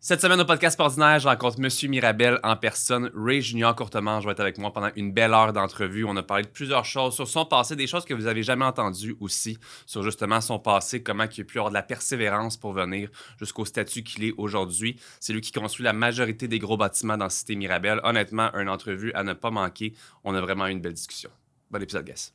Cette semaine au podcast ordinaire, je rencontre Monsieur Mirabel en personne. Ray Junior Courtemanche va être avec moi pendant une belle heure d'entrevue. On a parlé de plusieurs choses sur son passé, des choses que vous avez jamais entendues aussi, sur justement son passé, comment il a pu avoir de la persévérance pour venir jusqu'au statut qu'il est aujourd'hui. C'est lui qui construit la majorité des gros bâtiments dans Cité Mirabel. Honnêtement, une entrevue à ne pas manquer. On a vraiment eu une belle discussion. Bon épisode, guys.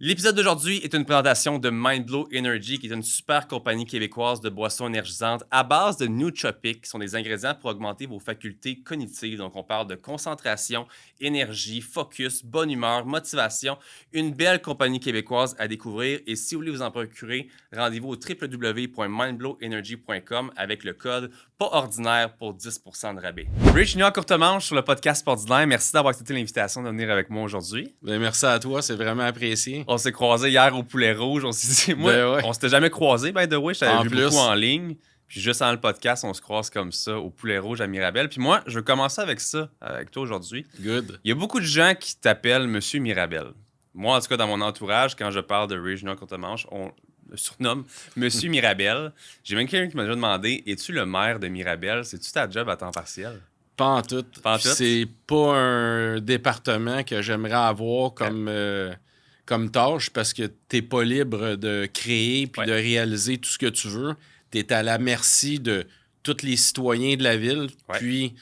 L'épisode d'aujourd'hui est une présentation de Mindblow Energy, qui est une super compagnie québécoise de boissons énergisantes à base de nootropics, qui sont des ingrédients pour augmenter vos facultés cognitives. Donc, on parle de concentration, énergie, focus, bonne humeur, motivation. Une belle compagnie québécoise à découvrir. Et si vous voulez vous en procurer, rendez-vous au www.mindblowenergy.com avec le code PASORDINAIRE pour 10% de rabais. Ray Junior Courtemanche sur le podcast Ordinaire. Merci d'avoir accepté l'invitation de venir avec moi aujourd'hui. Bien, merci à toi, c'est vraiment apprécié. On s'est croisés hier au Poulet Rouge. On s'est dit, on s'était jamais croisés, by the way. Je t'avais vu beaucoup en ligne. Puis juste avant le podcast, on se croise comme ça au Poulet Rouge à Mirabel. Puis moi, je veux commencer avec ça, avec toi aujourd'hui. Good. Il y a beaucoup de gens qui t'appellent Monsieur Mirabel. Moi, en tout cas, dans mon entourage, quand je parle de Ray Junior Courtemanche, on le surnomme Monsieur Mirabel. J'ai même quelqu'un qui m'a déjà demandé, es-tu le maire de Mirabel? C'est-tu ta job à temps partiel? Pas en tout. C'est pas un département que j'aimerais avoir comme tâche parce que t'es pas libre de créer puis de réaliser tout ce que tu veux. T'es à la merci de tous les citoyens de la ville. Puis,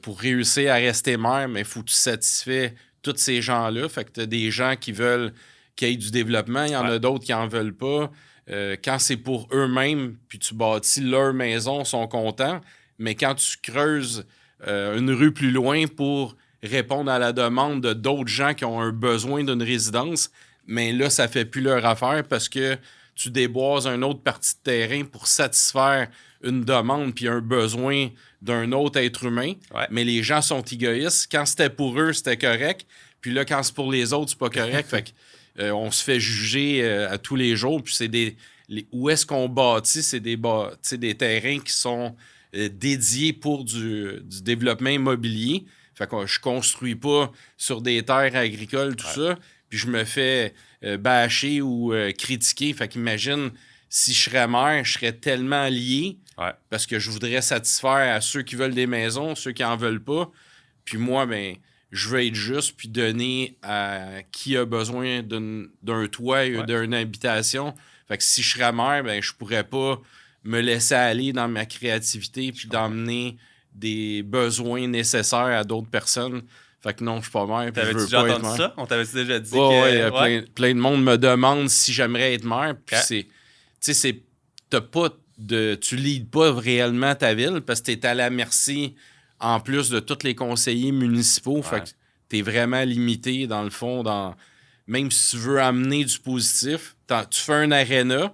pour réussir à rester maire, il faut que tu satisfais tous ces gens-là. Fait que t'as des gens qui veulent qu'il y ait du développement. Il y en a d'autres qui en veulent pas. Quand c'est pour eux-mêmes, puis tu bâtis leur maison, ils sont contents. Mais quand tu creuses une rue plus loin pour répondre à la demande de d'autres gens qui ont un besoin d'une résidence, mais là, ça fait plus leur affaire parce que tu déboises une autre partie de terrain pour satisfaire une demande puis un besoin d'un autre être humain. Mais les gens sont égoïstes. Quand c'était pour eux, c'était correct. Puis là, quand c'est pour les autres, c'est pas correct. Fait que, on se fait juger à tous les jours. Puis c'est où est-ce qu'on bâtit? C'est des terrains qui sont dédié pour du développement immobilier. Fait que je construis pas sur des terres agricoles, tout ça. Puis je me fais bâcher ou critiquer. Fait qu'imagine, si je serais maire, je serais tellement lié parce que je voudrais satisfaire à ceux qui veulent des maisons, ceux qui en veulent pas. Puis moi, ben, je veux être juste puis donner à qui a besoin d'un toit et d'une habitation. Fait que si je serais maire, ben, je pourrais pas me laisser aller dans ma créativité puis d'emmener des besoins nécessaires à d'autres personnes. Fait que non, je suis pas maire. T'avais-tu déjà entendu ça? On t'avait déjà dit que... plein de monde me demande si j'aimerais être maire. Puis tu leads pas réellement ta ville parce que t'es à la merci, en plus de tous les conseillers municipaux. Fait que t'es vraiment limité, dans le fond, même si tu veux amener du positif. Tu fais un aréna.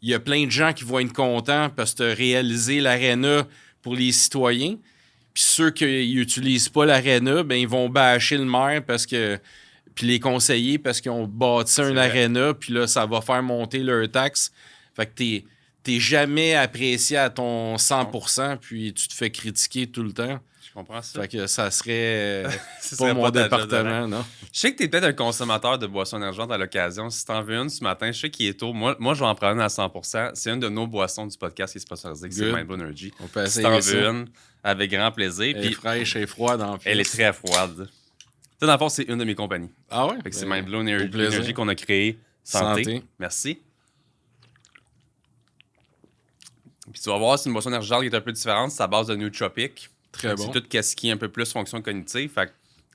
Il y a plein de gens qui vont être contents parce que tu as réalisé l'aréna pour les citoyens. Puis ceux qui n'utilisent pas l'aréna, ben ils vont bâcher le maire puis les conseillers parce qu'ils ont bâti un aréna, puis là, ça va faire monter leurs taxes. Fait que t'es jamais apprécié à ton 100%, puis tu te fais critiquer tout le temps. Je comprends ça. Fait que ça serait pas mon département, non? Je sais que t'es peut-être un consommateur de boissons énergisantes à l'occasion. Si t'en veux une ce matin, je sais qu'il est tôt. Moi, je vais en prendre une à 100%. C'est une de nos boissons du podcast qui est sponsorisée, c'est Mindblow Energy. On peut si t'en veux une, avec grand plaisir. Elle est fraîche et froide en plus. Elle est très froide. Dans le fond, c'est une de mes compagnies. Ah ouais? Fait que c'est Mindblow Energy qu'on a créé. Santé. Merci. Puis tu vas voir, c'est une boisson énergisante qui est un peu différente. C'est à base de nootropics. Très bon. C'est tout ce qui est un peu plus fonction cognitive. Fait que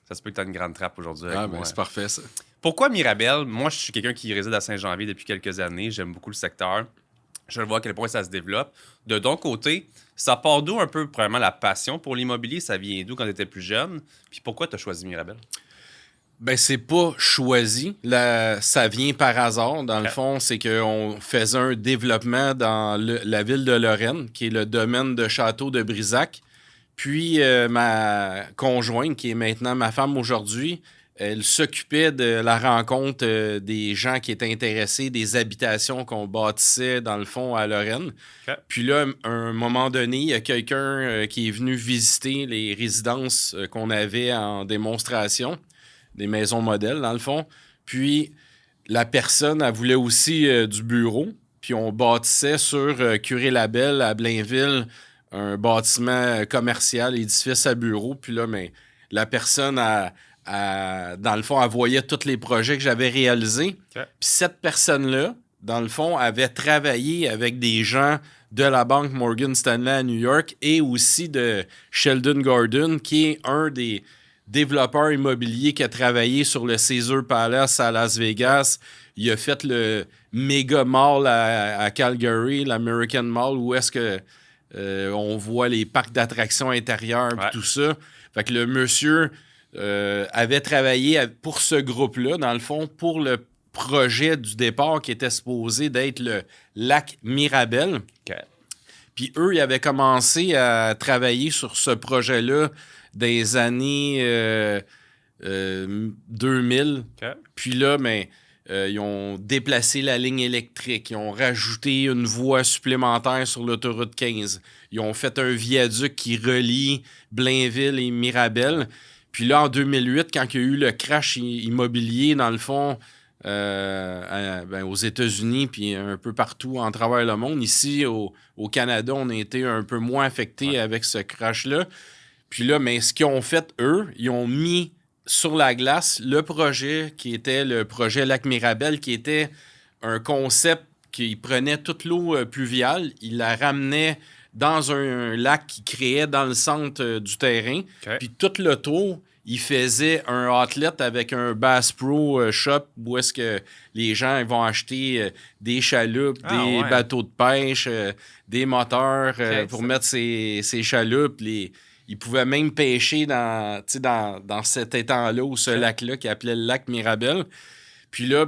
ça se peut que tu as une grande trappe aujourd'hui avec moi. C'est parfait, ça. Pourquoi Mirabel? Moi, je suis quelqu'un qui réside à Saint-Janvier depuis quelques années. J'aime beaucoup le secteur. Je vois à quel point ça se développe. De ton côté, ça part d'où un peu, probablement, la passion pour l'immobilier? Ça vient d'où quand tu étais plus jeune? Puis pourquoi tu as choisi Mirabel? Ben, c'est pas choisi. Ça vient par hasard. Dans le fond, c'est qu'on faisait un développement dans la ville de Lorraine, qui est le domaine de Château de Brisac. Puis, ma conjointe, qui est maintenant ma femme aujourd'hui, elle s'occupait de la rencontre des gens qui étaient intéressés, des habitations qu'on bâtissait, dans le fond, à Lorraine. Puis là, à un moment donné, il y a quelqu'un qui est venu visiter les résidences qu'on avait en démonstration. des maisons modèles, dans le fond. Puis, la personne, elle voulait aussi du bureau. Puis, on bâtissait sur Curé-Labelle, à Blainville, un bâtiment commercial, édifice à bureau. Puis là, mais la personne, dans le fond, elle voyait tous les projets que j'avais réalisés. Okay. Puis cette personne-là, dans le fond, avait travaillé avec des gens de la banque Morgan Stanley à New York et aussi de Sheldon Gordon, qui est un des développeurs immobiliers qui a travaillé sur le Caesars Palace à Las Vegas. Il a fait le méga mall à Calgary, l'American Mall, où est-ce que on voit les parcs d'attractions intérieurs et tout ça. Fait que le monsieur avait travaillé pour ce groupe-là, dans le fond, pour le projet du départ qui était supposé d'être le lac Mirabel. Okay. Puis eux, ils avaient commencé à travailler sur ce projet-là des années 2000. Okay. Puis là, ils ont déplacé la ligne électrique. Ils ont rajouté une voie supplémentaire sur l'autoroute 15. Ils ont fait un viaduc qui relie Blainville et Mirabel. Puis là, en 2008, quand il y a eu le crash immobilier, dans le fond, aux États-Unis puis un peu partout en travers le monde, ici, au Canada, on a été un peu moins affectés avec ce crash-là. Puis là, ce qu'ils ont fait, eux, ils ont mis sur la glace le projet qui était le projet Lac Mirabel, qui était un concept qui prenait toute l'eau pluviale, il la ramenait dans un lac qui créait dans le centre du terrain. Okay. Puis tout le tour, il faisait un outlet avec un Bass Pro Shop où est-ce que les gens ils vont acheter des chaloupes, des bateaux de pêche, des moteurs pour mettre ces chaloupes. Ils pouvaient même pêcher dans cet étang-là ou ce lac-là qu'ils appelaient le lac Mirabel. Puis là,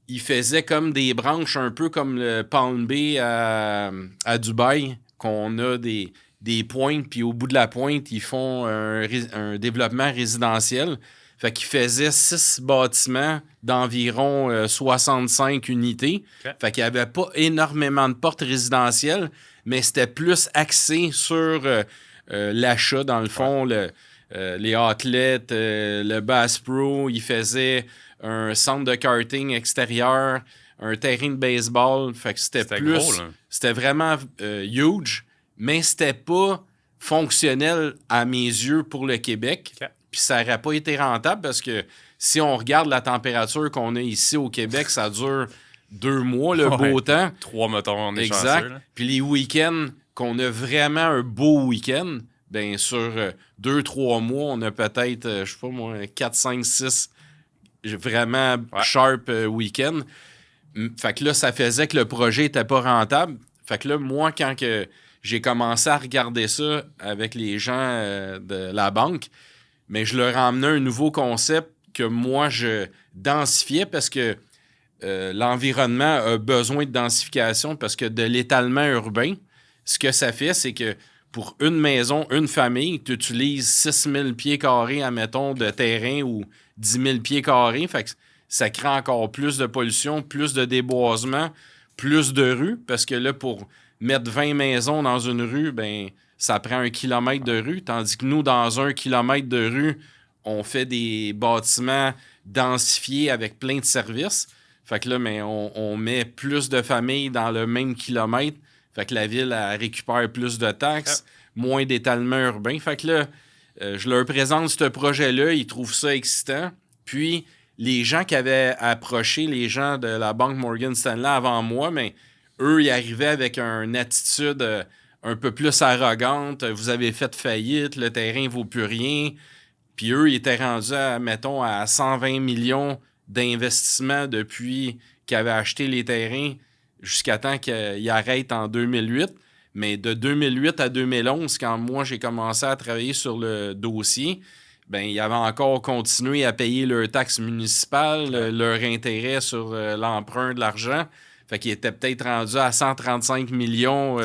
ils faisaient comme des branches un peu comme le Palm Bay à Dubaï, qu'on a des pointes, puis au bout de la pointe, ils font un développement résidentiel. Fait qu'ils faisaient 6 bâtiments d'environ 65 unités. Okay. Fait qu'il n'y avait pas énormément de portes résidentielles, mais c'était plus axé sur l'achat, dans le fond, les outlets, le Bass Pro. Ils faisaient un centre de karting extérieur, un terrain de baseball. Fait que c'était plus... Gros, là. C'était vraiment huge, mais c'était pas fonctionnel à mes yeux pour le Québec. Okay. Puis ça n'aurait pas été rentable parce que si on regarde la température qu'on a ici au Québec, ça dure 2 mois, le beau temps. 3, mettons, on est exact. Chanceux, puis les week-ends, qu'on a vraiment un beau week-end, sur 2-3 mois, on a peut-être, je sais pas moi, 4, 5, 6 vraiment sharp week-end. Fait que là, ça faisait que le projet n'était pas rentable. Fait que là, moi, quand j'ai commencé à regarder ça avec les gens de la banque, mais je leur emmenais un nouveau concept que moi, je densifiais parce que l'environnement a besoin de densification parce que de l'étalement urbain, ce que ça fait, c'est que pour une maison, une famille, tu utilises 6 000 pieds carrés, admettons, de terrain ou 10 000 pieds carrés. Fait que ça crée encore plus de pollution, plus de déboisement, plus de rues, parce que là, pour mettre 20 maisons dans une rue, ça prend 1 kilomètre de rue, tandis que nous, dans 1 kilomètre de rue, on fait des bâtiments densifiés avec plein de services. Fait que là, on met plus de familles dans le même kilomètre. Fait que la ville, elle récupère plus de taxes, moins d'étalement urbain. Fait que là, je leur présente ce projet-là, ils trouvent ça excitant. Puis, les gens qui avaient approché les gens de la banque Morgan Stanley avant moi, eux, ils arrivaient avec une attitude un peu plus arrogante. Vous avez fait faillite, le terrain ne vaut plus rien. Puis eux, ils étaient rendus, à 120 millions d'investissements depuis qu'ils avaient acheté les terrains jusqu'à temps qu'ils arrêtent en 2008. Mais de 2008 à 2011, quand moi, j'ai commencé à travailler sur le dossier, ils avaient encore continué à payer leurs taxes municipales, leur intérêt sur l'emprunt de l'argent. Fait qu'ils étaient peut-être rendus à 135 millions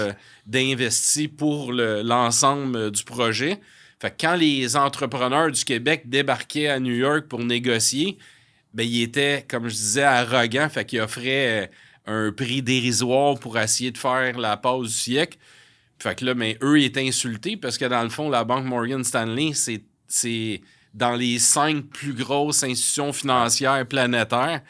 d'investis pour l'ensemble du projet. Fait que quand les entrepreneurs du Québec débarquaient à New York pour négocier, ils étaient, comme je disais, arrogants. Fait qu'ils offraient un prix dérisoire pour essayer de faire la passe du siècle. Fait que là, eux, ils étaient insultés parce que dans le fond, la banque Morgan Stanley, c'est dans les 5 plus grosses institutions financières planétaires.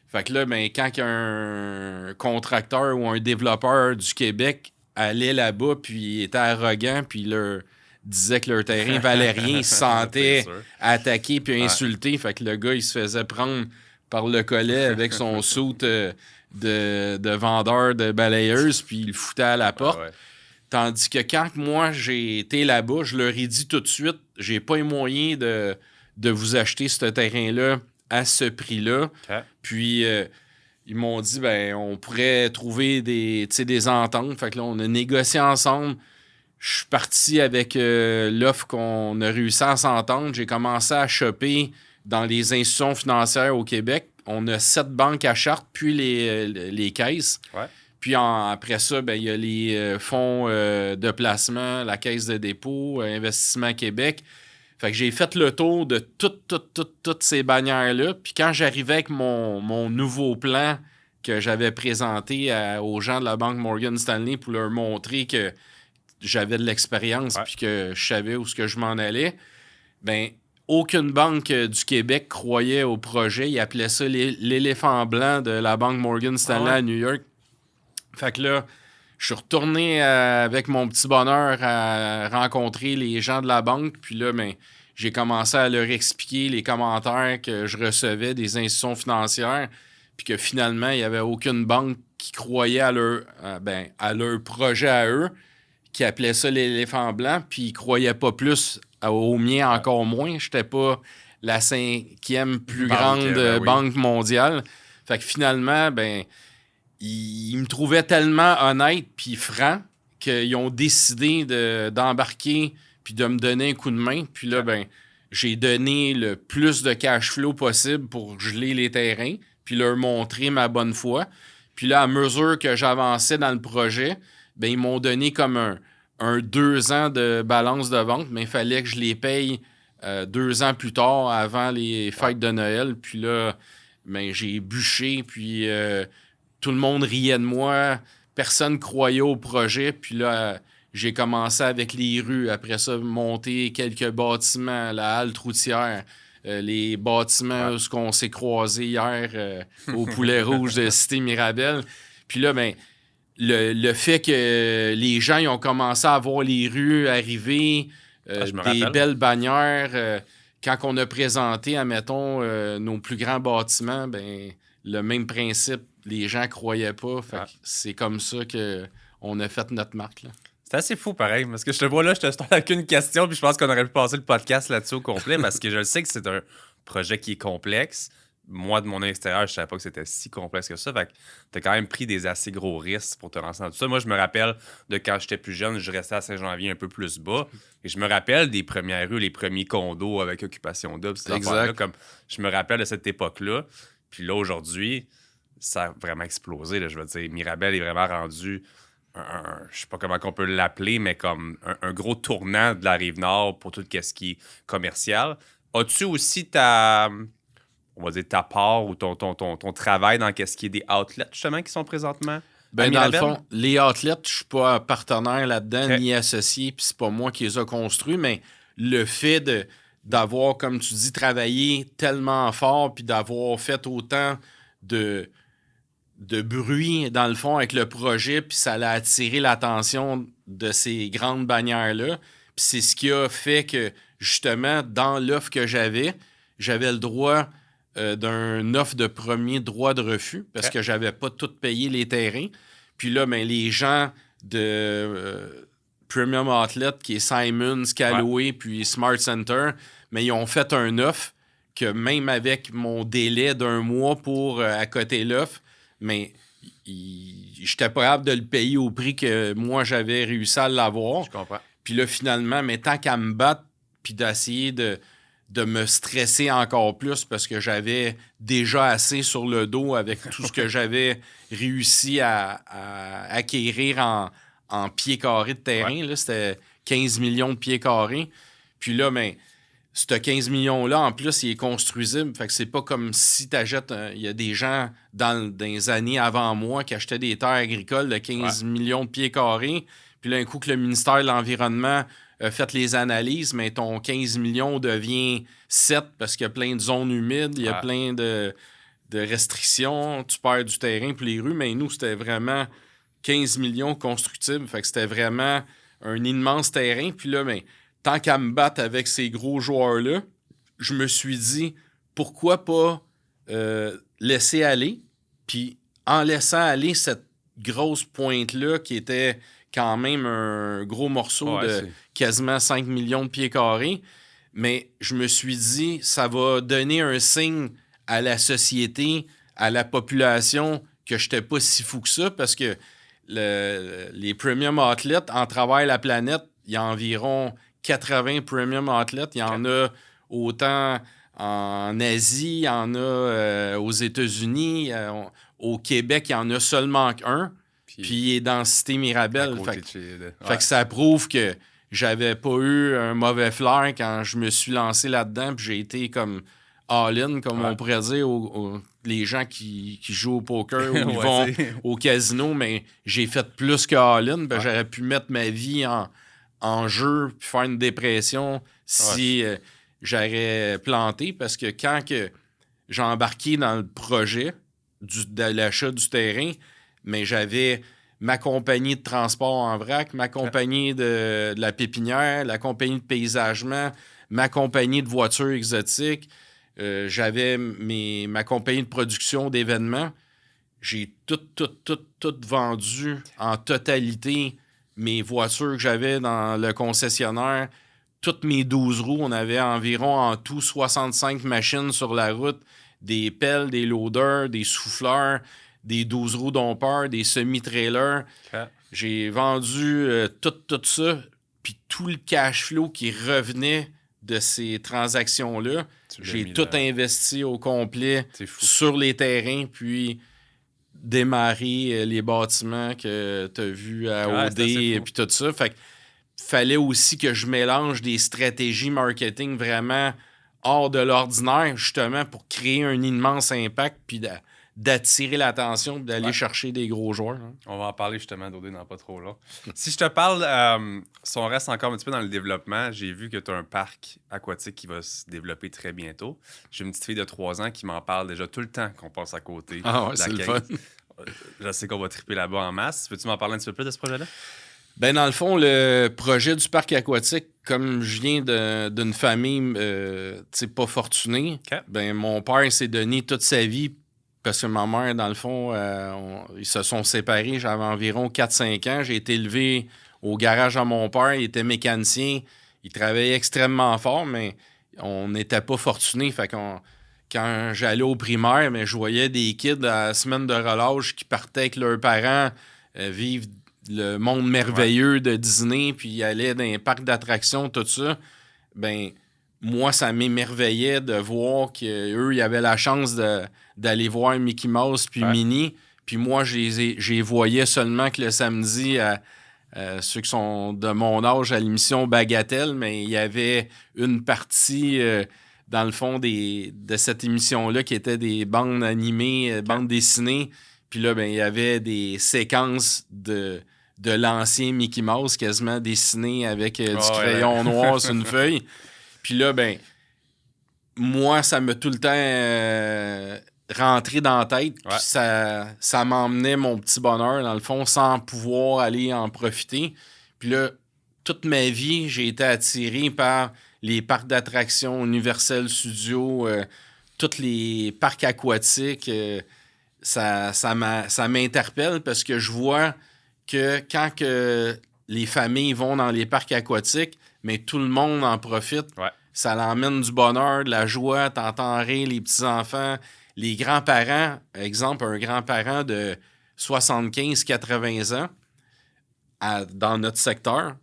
Fait que là, ben, quand un contracteur ou un développeur du Québec allait là-bas, puis était arrogant, puis leur disait que leur terrain valait rien, ils se sentaient attaqués puis insultés. Fait que le gars, il se faisait prendre par le collet avec son suit de vendeur de balayeuse, puis il le foutait à la porte. Tandis que quand moi, j'ai été là-bas, je leur ai dit tout de suite, j'ai pas les moyens de vous acheter ce terrain-là à ce prix-là. Okay. Puis, ils m'ont dit, ben, on pourrait trouver des ententes. Fait que là, on a négocié ensemble. Je suis parti avec l'offre qu'on a réussi à s'entendre. J'ai commencé à choper dans les institutions financières au Québec. On a 7 banques à charte, puis les caisses. Ouais. Puis après ça, ben, il y a les fonds de placement, la Caisse de dépôt, Investissement Québec. Fait que j'ai fait le tour de toutes ces bannières-là. Puis quand j'arrivais avec mon nouveau plan que j'avais présenté aux gens de la banque Morgan Stanley pour leur montrer que j'avais de l'expérience puis que je savais où ce que je m'en allais, ben aucune banque du Québec croyait au projet. Ils appelaient ça l'éléphant blanc de la banque Morgan Stanley à New York. Fait que là, je suis retourné avec mon petit bonheur à rencontrer les gens de la banque. Puis là, ben, j'ai commencé à leur expliquer les commentaires que je recevais des institutions financières. Puis que finalement, il n'y avait aucune banque qui croyait à leur projet à eux, qui appelait ça l'éléphant blanc. Puis ils ne croyaient pas plus au mien, encore moins. Je n'étais pas la 5e plus grande banque mondiale. Fait que finalement, ben... Ils me trouvaient tellement honnête puis franc qu'ils ont décidé d'embarquer puis de me donner un coup de main. Puis là, ben, j'ai donné le plus de cash flow possible pour geler les terrains puis leur montrer ma bonne foi. Puis là, à mesure que j'avançais dans le projet, ben, ils m'ont donné comme un 2 ans de balance de vente, mais il fallait que je les paye 2 ans plus tard, avant les fêtes de Noël. Puis là, ben, j'ai bûché, puis... tout le monde riait de moi. Personne croyait au projet. Puis là, j'ai commencé avec les rues. Après ça, monter quelques bâtiments, la halte routière, les bâtiments où on s'est croisés hier au Poulet Rouge de Cité Mirabel. Puis là, ben, le fait que les gens ils ont commencé à voir les rues arriver, des belles bannières. Quand on a présenté, admettons, nos plus grands bâtiments, ben, le même principe. Les gens croyaient pas. Fait que c'est comme ça qu'on a fait notre marque. Là. C'est assez fou, pareil. Parce que je te vois là, je te starte avec une question, puis je pense qu'on aurait pu passer le podcast là-dessus au complet, parce que je le sais que c'est un projet qui est complexe. Moi, de mon extérieur, je savais pas que c'était si complexe que ça. Fait que t'as quand même pris des assez gros risques pour te lancer dans tout ça. Moi, je me rappelle de quand j'étais plus jeune, je restais à Saint-Janvier un peu plus bas. Et je me rappelle des premières rues, les premiers condos avec occupation double. Comme je me rappelle de cette époque-là. Puis là, aujourd'hui... ça a vraiment explosé. Là, je veux dire, Mirabel est vraiment rendu, je sais pas comment on peut l'appeler, mais comme un gros tournant de la Rive-Nord pour tout ce qui est commercial. As-tu aussi ta part ou ton travail dans ce qui est des outlets, justement, qui sont présentement? Ben, dans le fond, les outlets, je suis pas partenaire là-dedans, ni associé, puis c'est pas moi qui les ai construits, mais le fait d'avoir, comme tu dis, travaillé tellement fort, puis d'avoir fait autant de bruit, dans le fond, avec le projet, puis ça a attiré l'attention de ces grandes bannières-là. Puis c'est ce qui a fait que, justement, dans l'offre que j'avais le droit d'un offre de premier droit de refus, parce que j'avais pas tout payé les terrains. Puis là, ben, les gens de Premium Outlet, qui est Simons, Calloway, puis Smart Center, mais ils ont fait un offre que même avec mon délai d'1 mois pour accoter l'offre, mais j'étais pas capable de le payer au prix que moi, j'avais réussi à l'avoir. Je comprends. Puis là, finalement, mais tant qu'à me battre puis d'essayer de me stresser encore plus parce que j'avais déjà assez sur le dos avec tout ce que j'avais réussi à acquérir en pieds carrés de terrain. Là, c'était 15 millions de pieds carrés. Puis là, ben, ce 15 millions-là, en plus, il est construisible. Fait que c'est pas comme si tu achètes... Il y a des gens dans les années avant moi qui achetaient des terres agricoles de 15 millions de pieds carrés. Puis là, un coup que le ministère de l'Environnement a fait les analyses, mais ton 15 millions devient 7 parce qu'il y a plein de zones humides, il y a plein de restrictions, tu perds du terrain pour les rues, mais nous, c'était vraiment 15 millions constructibles. Fait que c'était vraiment un immense terrain. Puis là, ben, tant qu'à me battre avec ces gros joueurs-là, je me suis dit, pourquoi pas laisser aller? Puis en laissant aller cette grosse pointe-là, qui était quand même un gros morceau de quasiment 5 millions de pieds carrés, mais je me suis dit, ça va donner un signe à la société, à la population, que je n'étais pas si fou que ça, parce que les premium outlets, en travers la planète, il y a environ 80 premium outlets. Il y en a autant en Asie, il y en a aux États-Unis. Au Québec, il y en a seulement qu'un. Puis il est dans Cité Mirabel. Fait que ça prouve que j'avais pas eu un mauvais flair quand je me suis lancé là-dedans. Puis j'ai été comme all-in, comme on pourrait dire, les gens qui jouent au poker ou ils vont au casino, mais j'ai fait plus que all-in. J'aurais pu mettre ma vie en jeu puis faire une dépression si j'aurais planté. Parce que quand j'ai embarqué dans le projet de l'achat du terrain, mais j'avais ma compagnie de transport en vrac, ma compagnie de la pépinière, la compagnie de paysagement, ma compagnie de voitures exotiques. J'avais ma compagnie de production d'événements. J'ai tout vendu en totalité mes voitures que j'avais dans le concessionnaire. Toutes mes 12 roues, on avait environ en tout 65 machines sur la route, des pelles, des loaders, des souffleurs, des 12 roues dompeurs, des semi-trailers. Okay. J'ai vendu tout ça, puis tout le cash flow qui revenait de ces transactions-là, j'ai tout investi au complet sur les terrains, puis démarrer les bâtiments que tu as vus à OD et puis tout ça. Fait que fallait aussi que je mélange des stratégies marketing vraiment hors de l'ordinaire, justement, pour créer un immense impact, puis d'attirer l'attention, d'aller chercher des gros joueurs. Hein. On va en parler justement d'OD dans pas trop là. Si je te parle, si on reste encore un petit peu dans le développement, j'ai vu que tu as un parc aquatique qui va se développer très bientôt. J'ai une petite fille de 3 ans qui m'en parle déjà tout le temps qu'on passe à côté. Ah ouais, c'est le fun. Je sais qu'on va triper là-bas en masse. Peux-tu m'en parler un petit peu plus de ce projet-là? Ben dans le fond, le projet du parc aquatique, comme je viens d'une famille pas fortunée, ben mon père s'est donné toute sa vie parce que ma mère, dans le fond, ils se sont séparés. J'avais environ 4-5 ans. J'ai été élevé au garage à mon père. Il était mécanicien. Il travaillait extrêmement fort, mais on n'était pas fortunés. Fait qu'on, quand j'allais au primaire, mais je voyais des kids à la semaine de relâche qui partaient avec leurs parents vivre le monde merveilleux de Disney, puis ils allaient dans les parcs d'attractions, tout ça. Ben moi, ça m'émerveillait de voir qu'eux, ils avaient la chance d'aller voir Mickey Mouse puis Minnie. Puis moi, je les voyais seulement que le samedi, ceux qui sont de mon âge, à l'émission Bagatelle, mais il y avait une partie, dans le fond, de cette émission-là qui était des bandes animées, bandes dessinées. Puis là, ben il y avait des séquences de l'ancien Mickey Mouse quasiment dessiné avec du crayon noir sur une feuille. Puis là, ben, moi, ça m'a tout le temps rentré dans la tête. Puis ça m'emmenait mon petit bonheur, dans le fond, sans pouvoir aller en profiter. Puis là, toute ma vie, j'ai été attiré par les parcs d'attractions, Universal Studios, tous les parcs aquatiques. Ça m'interpelle parce que je vois que quand les familles vont dans les parcs aquatiques, mais tout le monde en profite. Ouais. Ça l'emmène du bonheur, de la joie, t'entends rire les petits-enfants, les grands-parents. Exemple, un grand-parent de 75-80 ans dans notre secteur,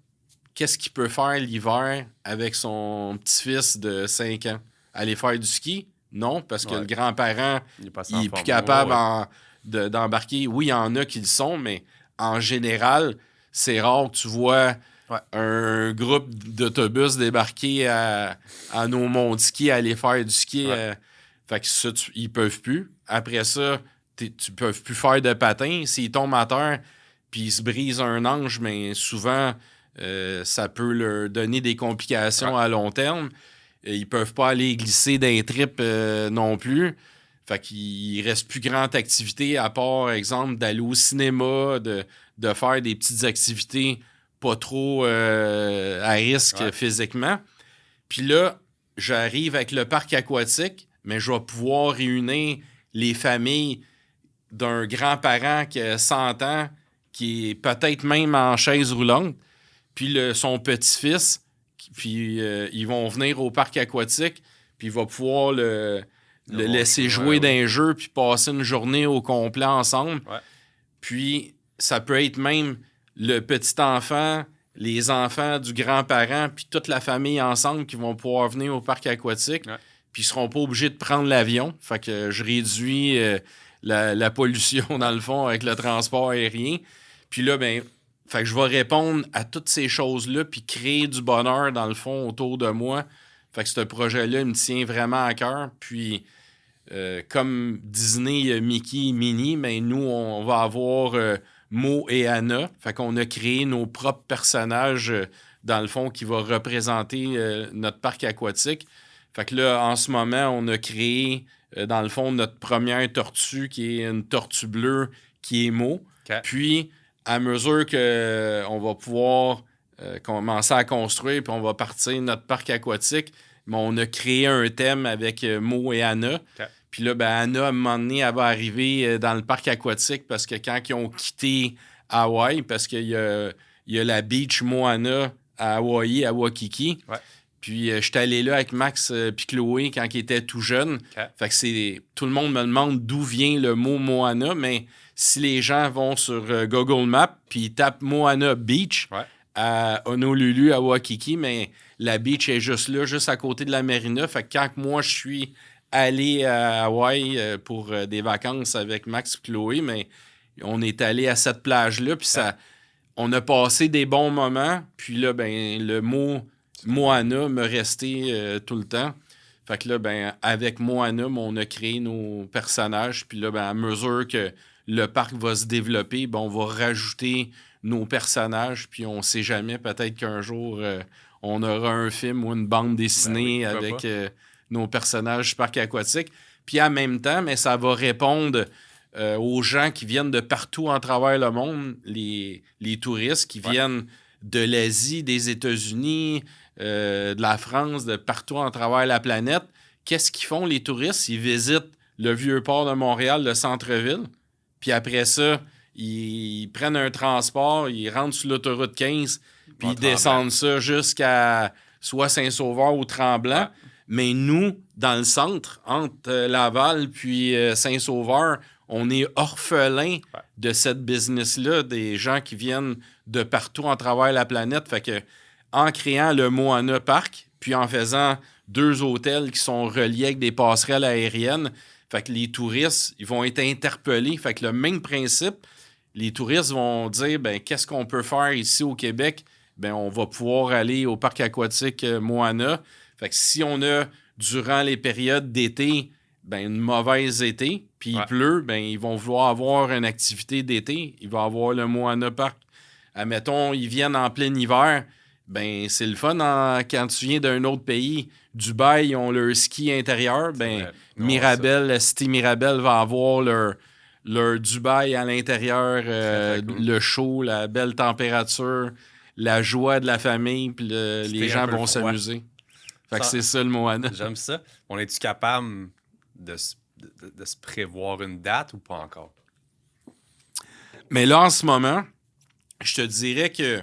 qu'est-ce qu'il peut faire l'hiver avec son petit-fils de 5 ans? Aller faire du ski? Non, parce que le grand-parent, il est plus capable d'embarquer. Oui, il y en a qui le sont, mais en général, c'est rare que tu vois un groupe d'autobus débarquer à nos monts de ski, aller faire du ski. Fait que ça, ils peuvent plus. Après ça, tu peux plus faire de patin. S'ils tombent à terre puis ils se brisent un ange, mais souvent, ça peut leur donner des complications à long terme. Ils peuvent pas aller glisser d'un trip non plus. Fait qu'il reste plus grande activité à part, exemple, d'aller au cinéma, de faire des petites activités pas trop à risque physiquement. Puis là, j'arrive avec le parc aquatique, mais je vais pouvoir réunir les familles d'un grand-parent qui a 100 ans, qui est peut-être même en chaise roulante, puis son petit-fils, puis ils vont venir au parc aquatique, puis il va pouvoir le laisser jouer d'un jeu, puis passer une journée au complet ensemble. Ouais. Puis ça peut être même le petit-enfant, les enfants du grand-parent, puis toute la famille ensemble qui vont pouvoir venir au parc aquatique, puis ils seront pas obligés de prendre l'avion. Fait que je réduis la pollution, dans le fond, avec le transport aérien. Puis là, ben, fait que je vais répondre à toutes ces choses-là, puis créer du bonheur, dans le fond, autour de moi. Fait que ce projet-là, il me tient vraiment à cœur. Puis, comme Disney, Mickey, Minnie, ben, nous, on va avoir Mo et Anna. Fait qu'on a créé nos propres personnages, dans le fond, qui vont représenter notre parc aquatique. Fait que là, en ce moment, on a créé, dans le fond, notre première tortue, qui est une tortue bleue, qui est Mo. Okay. Puis, à mesure qu'on va pouvoir commencer à construire, puis on va partir notre parc aquatique, mais on a créé un thème avec Mo et Anna. Okay. Puis là, ben, Anna, à un moment donné, elle va arriver dans le parc aquatique parce que quand ils ont quitté Hawaï, parce qu'il y a la beach Moana à Hawaï, à Waikiki. Ouais. Puis j'étais allé là avec Max puis Chloé quand ils étaient tout jeunes. Okay. Fait que tout le monde me demande d'où vient le mot Moana, mais si les gens vont sur Google Maps puis ils tapent Moana Beach à Honolulu, à Waikiki, mais la beach est juste là, juste à côté de la marina. Fait que quand moi, je suis allé à Hawaï pour des vacances avec Max et Chloé, mais on est allé à cette plage-là, puis on a passé des bons moments, puis là, ben, le mot Moana me restait tout le temps. Fait que là, ben, avec Moana, on a créé nos personnages, puis là, ben, à mesure que le parc va se développer, ben, on va rajouter nos personnages, puis on sait jamais, peut-être qu'un jour, on aura un film ou une bande dessinée avec nos personnages du parc aquatique. Puis en même temps, mais ça va répondre aux gens qui viennent de partout en travers le monde, les touristes qui viennent de l'Asie, des États-Unis, de la France, de partout en travers la planète. Qu'est-ce qu'ils font, les touristes? Ils visitent le Vieux-Port de Montréal, le centre-ville. Puis après ça, ils prennent un transport, ils rentrent sur l'autoroute 15, puis ils descendent ça jusqu'à soit Saint-Sauveur ou Tremblant. Ouais. Mais nous, dans le centre, entre Laval puis Saint-Sauveur, on est orphelins de cette business-là, des gens qui viennent de partout en travers la planète. Fait que en créant le Moana Park, puis en faisant 2 hôtels qui sont reliés avec des passerelles aériennes, fait que les touristes, ils vont être interpellés. Fait que le même principe, les touristes vont dire, ben qu'est-ce qu'on peut faire ici au Québec? Ben on va pouvoir aller au parc aquatique Moana. Fait que si on a, durant les périodes d'été, ben une mauvaise été, puis il pleut, ben ils vont vouloir avoir une activité d'été. Il va avoir le Moana Park. Admettons, ils viennent en plein hiver, ben c'est le fun quand tu viens d'un autre pays. Dubaï, ils ont leur ski intérieur. Ben Mirabel, la cité Mirabel va avoir leur Dubaï à l'intérieur, très cool. Le chaud, la belle température, la joie de la famille, puis les gens vont s'amuser. Fait que c'est ça le Moana. J'aime ça. On est-tu capable de se prévoir une date ou pas encore? Mais là, en ce moment, je te dirais que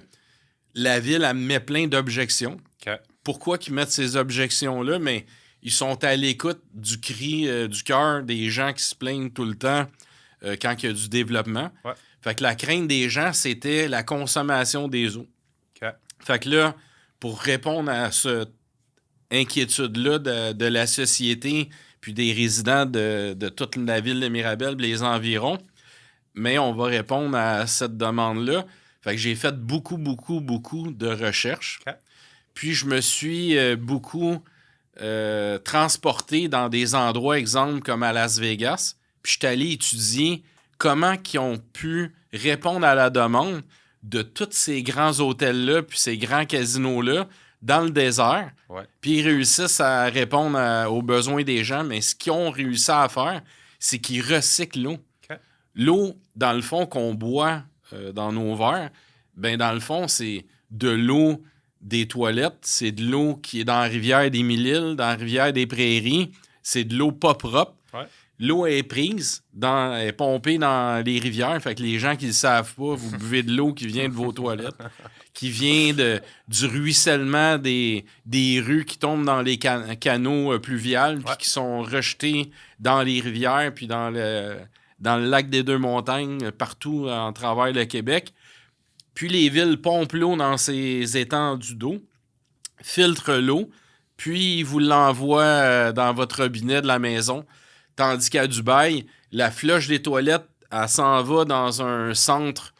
la ville, elle met plein d'objections. Okay. Pourquoi qu'ils mettent ces objections-là? Mais ils sont à l'écoute du cri du cœur des gens qui se plaignent tout le temps quand il y a du développement. Ouais. Fait que la crainte des gens, c'était la consommation des eaux. Okay. Fait que là, pour répondre à cette inquiétude-là de la société puis des résidents de toute la ville de Mirabel et les environs, mais on va répondre à cette demande-là. Fait que j'ai fait beaucoup de recherches. Okay. Puis je me suis beaucoup transporté dans des endroits, exemple, comme à Las Vegas. Puis je suis allé étudier comment ils ont pu répondre à la demande de tous ces grands hôtels-là puis ces grands casinos-là dans le désert. Ouais. Puis ils réussissent à répondre aux besoins des gens. Mais ce qu'ils ont réussi à faire, c'est qu'ils recyclent l'eau. Okay. L'eau, dans le fond, qu'on boit dans nos verres, ben dans le fond, c'est de l'eau des toilettes. C'est de l'eau qui est dans la rivière des Mille-Îles, dans la rivière des Prairies. C'est de l'eau pas propre. Ouais. L'eau est prise, est pompée dans les rivières. Fait que les gens qui ne le savent pas, vous buvez de l'eau qui vient de vos toilettes, qui vient du ruissellement des rues qui tombent dans les canaux pluviales, puis qui sont rejetés dans les rivières, puis dans le lac des Deux-Montagnes, partout en travers le Québec. Puis les villes pompent l'eau dans ces étendues d'eau, filtrent l'eau, puis ils vous l'envoient dans votre robinet de la maison. Tandis qu'à Dubaï, la flush des toilettes, elle s'en va dans un centre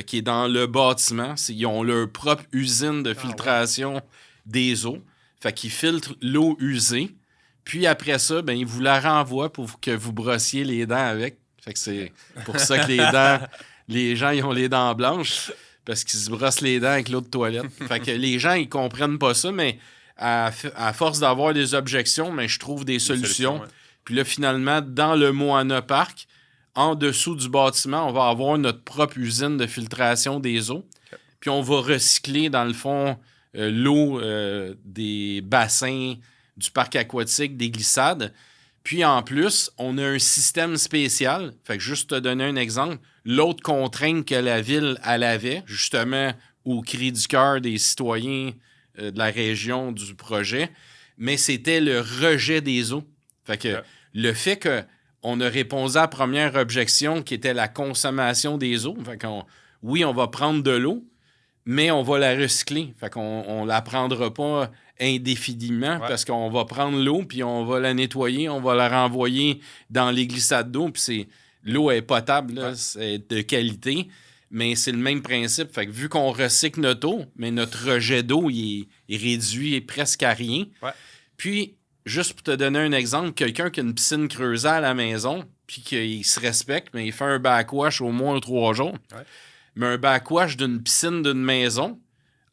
qui est dans le bâtiment. Ils ont leur propre usine de filtration des eaux. Fait qu'ils filtrent l'eau usée. Puis après ça, ben, ils vous la renvoient pour que vous brossiez les dents avec. Fait que c'est pour ça que les gens ils ont les dents blanches. Parce qu'ils se brossent les dents avec l'eau de toilette. Fait que les gens, ils comprennent pas ça, mais à force d'avoir des objections, mais je trouve des solutions. Ouais. Puis là, finalement, dans le Moana Park, en dessous du bâtiment, on va avoir notre propre usine de filtration des eaux. Okay. Puis on va recycler, dans le fond, l'eau des bassins du parc aquatique, des glissades. Puis en plus, on a un système spécial. Fait que juste te donner un exemple, l'autre contrainte que la ville elle avait, justement au cri du cœur des citoyens de la région du projet, mais c'était le rejet des eaux. Fait que le fait qu'on a répondu à la première objection qui était la consommation des eaux. Fait qu'on, oui, on va prendre de l'eau, mais on va la recycler. Fait qu'on ne la prendra pas indéfiniment parce qu'on va prendre l'eau puis on va la nettoyer, on va la renvoyer dans les glissades d'eau. Puis l'eau est potable, là, c'est de qualité, mais c'est le même principe. Fait que vu qu'on recycle notre eau, mais notre rejet d'eau il est réduit presque à rien. Ouais. Puis, juste pour te donner un exemple, quelqu'un qui a une piscine creusée à la maison puis qu'il se respecte, mais il fait un backwash au moins 3 jours. Ouais. Mais un backwash d'une piscine d'une maison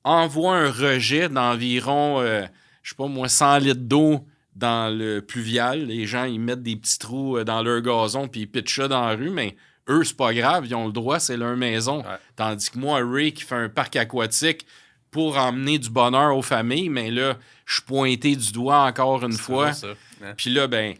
envoie un rejet d'environ, je sais pas moi, 100 litres d'eau dans le pluvial. Les gens, ils mettent des petits trous dans leur gazon puis ils pitchent ça dans la rue, mais eux, c'est pas grave, ils ont le droit, c'est leur maison. Ouais. Tandis que moi, Ray, qui fait un parc aquatique pour emmener du bonheur aux familles, mais là, je suis pointé du doigt encore une fois. Ouais. Puis là, ben,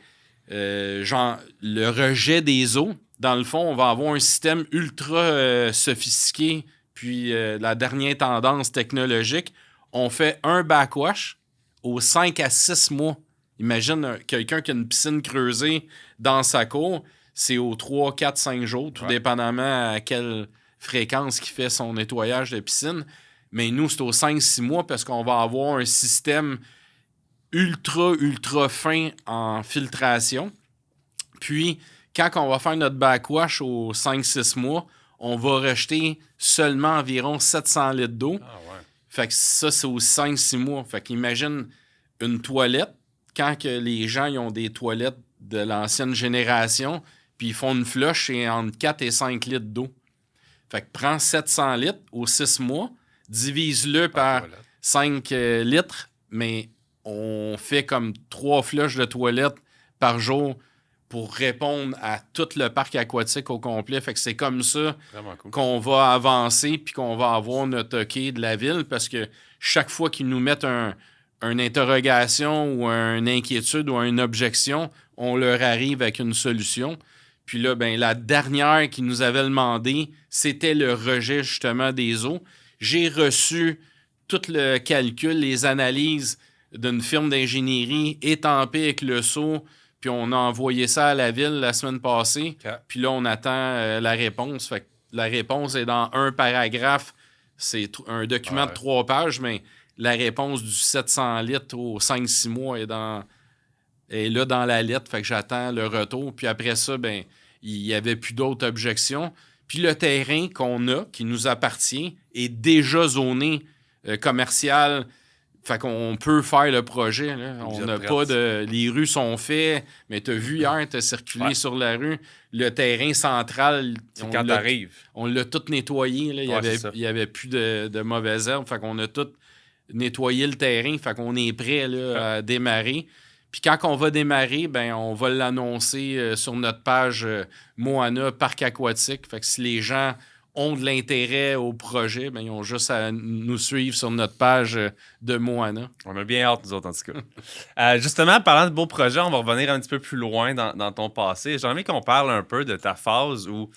le rejet des eaux, dans le fond, on va avoir un système ultra sophistiqué, puis la dernière tendance technologique. On fait un backwash aux 5 à 6 mois. Imagine quelqu'un qui a une piscine creusée dans sa cour, c'est aux 3, 4, 5 jours, tout dépendamment à quelle fréquence il fait son nettoyage de piscine. Mais nous, c'est aux 5-6 mois parce qu'on va avoir un système ultra, ultra fin en filtration. Puis, quand on va faire notre backwash aux 5-6 mois, on va rejeter seulement environ 700 litres d'eau. Ah ouais. Fait que ça, c'est aux 5-6 mois. Fait qu'imagine une toilette, quand que les gens ils ont des toilettes de l'ancienne génération, puis ils font une flush, c'est entre 4 et 5 litres d'eau. Fait que prends 700 litres aux 6 mois, divise-le par 5 litres, mais on fait comme 3 flushs de toilette par jour pour répondre à tout le parc aquatique au complet. Fait que c'est comme ça qu'on va avancer puis qu'on va avoir notre OK de la ville parce que chaque fois qu'ils nous mettent une interrogation ou une inquiétude ou une objection, on leur arrive avec une solution. Puis là, ben, la dernière qu'ils nous avait demandé, c'était le rejet justement des eaux. J'ai reçu tout le calcul, les analyses d'une firme d'ingénierie étampée avec le sceau. Puis on a envoyé ça à la ville la semaine passée. Okay. Puis là, on attend la réponse. Fait que la réponse est dans un paragraphe. C'est un document de 3 pages, mais la réponse du 700 litres aux 5-6 mois est là dans la lettre. Fait que j'attends le retour. Puis après ça, ben il n'y avait plus d'autres objections. Puis le terrain qu'on a, qui nous appartient, est déjà zoné commercial Fait qu'on peut faire le projet. Là. On n'a pas de... Les rues sont faites, mais tu as vu hier, tu as circulé sur la rue. Le terrain central, quand t'arrives. On l'a tout nettoyé. Là. Il y avait plus de mauvaises herbes. Fait qu'on a tout nettoyé le terrain. Fait qu'on est prêt là, à démarrer. Puis quand on va démarrer, ben on va l'annoncer sur notre page Moana Parc Aquatique. Fait que si les gens ont de l'intérêt au projet, ben ils ont juste à nous suivre sur notre page de Moana. On a bien hâte, nous autres, en tout cas. Justement, parlant de beaux projets, on va revenir un petit peu plus loin dans ton passé. J'ai envie qu'on parle un peu de ta phase où,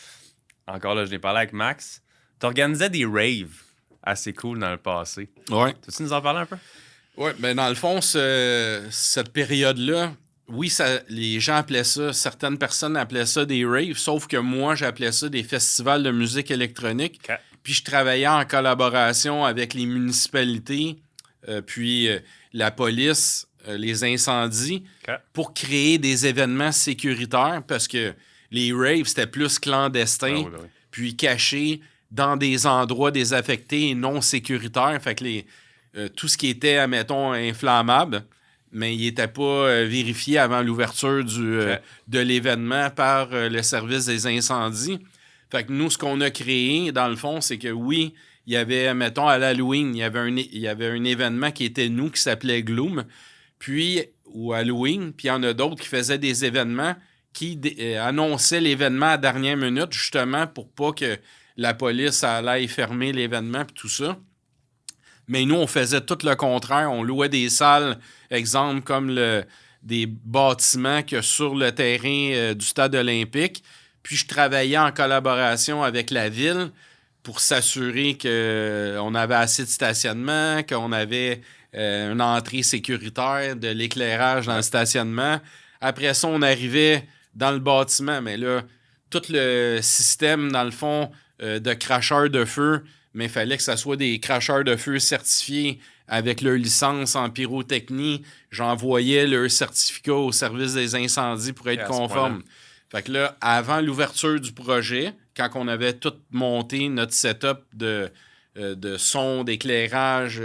encore là, je l'ai parlé avec Max, tu organisais des raves assez cool dans le passé. Ouais. Peux-tu nous en parler un peu? Oui, ben dans le fond, cette période-là, oui, les gens appelaient ça, certaines personnes appelaient ça des raves, sauf que moi, j'appelais ça des festivals de musique électronique. Okay. Puis je travaillais en collaboration avec les municipalités, puis la police, les incendies, pour créer des événements sécuritaires, parce que les raves, c'était plus clandestin, puis caché dans des endroits désaffectés et non sécuritaires. Fait que tout ce qui était, admettons, inflammable, mais il n'était pas vérifié avant l'ouverture de l'événement par le service des incendies. Fait que nous, ce qu'on a créé, dans le fond, c'est que oui, il y avait, mettons, à l'Halloween, il y avait un événement qui était nous, qui s'appelait Gloom, ou Halloween, puis il y en a d'autres qui faisaient des événements qui annonçaient l'événement à dernière minute, justement, pour pas que la police allait fermer l'événement, puis tout ça. Mais nous, on faisait tout le contraire. On louait des salles, exemple, comme des bâtiments qu'il y a sur le terrain du stade olympique. Puis je travaillais en collaboration avec la ville pour s'assurer qu'on avait assez de stationnement, qu'on avait une entrée sécuritaire, de l'éclairage dans le stationnement. Après ça, on arrivait dans le bâtiment. Mais là, tout le système, dans le fond, de cracheurs de feu, mais il fallait que ça soit des cracheurs de feu certifiés avec leur licence en pyrotechnie. J'envoyais leur certificat au service des incendies pour être conforme. Fait que là, avant l'ouverture du projet, quand on avait tout monté, notre setup de son, d'éclairage,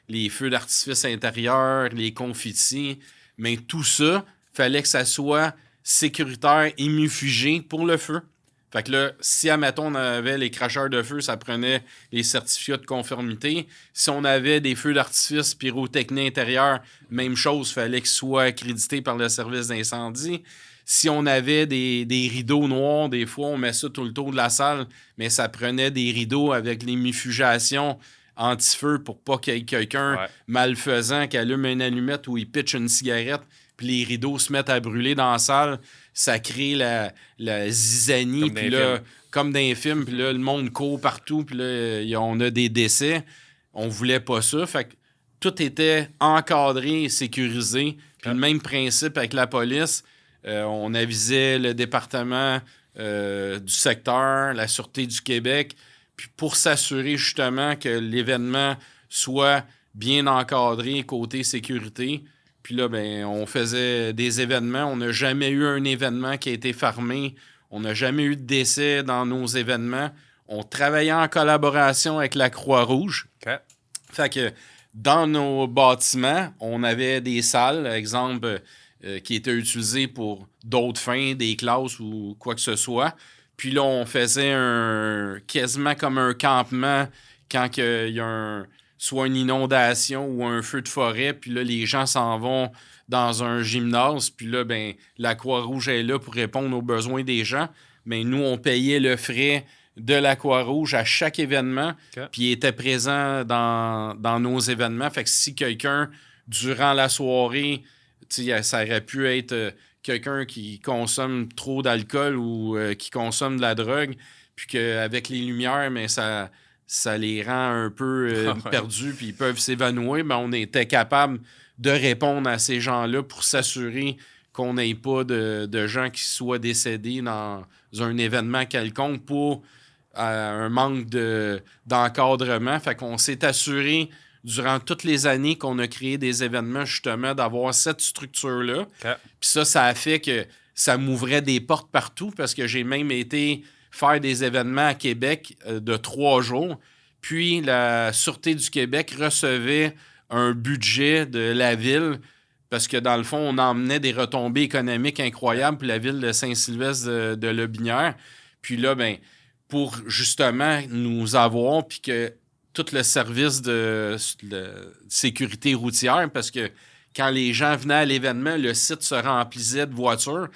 les feux d'artifice intérieurs, les confettis, mais tout ça, fallait que ça soit sécuritaire et mufugé pour le feu. Fait que là, si, admettons, on avait les cracheurs de feu, ça prenait les certificats de conformité. Si on avait des feux d'artifice pyrotechnie intérieure, même chose, il fallait qu'ils soient accrédités par le service d'incendie. Si on avait des rideaux noirs, des fois, on met ça tout le tour de la salle, mais ça prenait des rideaux avec les mifugations anti-feu pour pas qu'il y ait quelqu'un malfaisant qui allume une allumette ou il pitche une cigarette, puis les rideaux se mettent à brûler dans la salle. Ça crée la zizanie, puis là, comme dans les films, puis là, le monde court partout, puis là, on a des décès. On voulait pas ça. Fait que tout était encadré et sécurisé. Puis le même principe avec la police. On avisait le département du secteur, la Sûreté du Québec, puis pour s'assurer justement que l'événement soit bien encadré côté sécurité. Puis là, ben, on faisait des événements. On n'a jamais eu un événement qui a été fermé. On n'a jamais eu de décès dans nos événements. On travaillait en collaboration avec la Croix-Rouge. Okay. Fait que dans nos bâtiments, on avait des salles, exemple, qui étaient utilisées pour d'autres fins, des classes ou quoi que ce soit. Puis là, on faisait quasiment comme un campement quand il y a soit une inondation ou un feu de forêt, puis là, les gens s'en vont dans un gymnase, puis là, ben, la Croix-Rouge est là pour répondre aux besoins des gens. Mais nous, on payait le frais de la Croix-Rouge à chaque événement, puis il était présent dans nos événements. Fait que si quelqu'un, durant la soirée, ça aurait pu être quelqu'un qui consomme trop d'alcool ou qui consomme de la drogue, puis qu'avec les lumières, mais ça les rend un peu perdus, puis ils peuvent s'évanouir, mais on était capable de répondre à ces gens-là pour s'assurer qu'on n'ait pas de gens qui soient décédés dans un événement quelconque pour un manque d'encadrement. Fait qu'on s'est assuré durant toutes les années qu'on a créé des événements, justement, d'avoir cette structure-là. Okay. Puis ça a fait que ça m'ouvrait des portes partout parce que j'ai même été faire des événements à Québec de 3 jours. Puis la Sûreté du Québec recevait un budget de la ville parce que, dans le fond, on emmenait des retombées économiques incroyables pour la ville de Saint-Sylvestre de Lotbinière. Puis là, ben, pour justement nous avoir, puis que tout le service de sécurité routière, parce que quand les gens venaient à l'événement, le site se remplissait de voitures.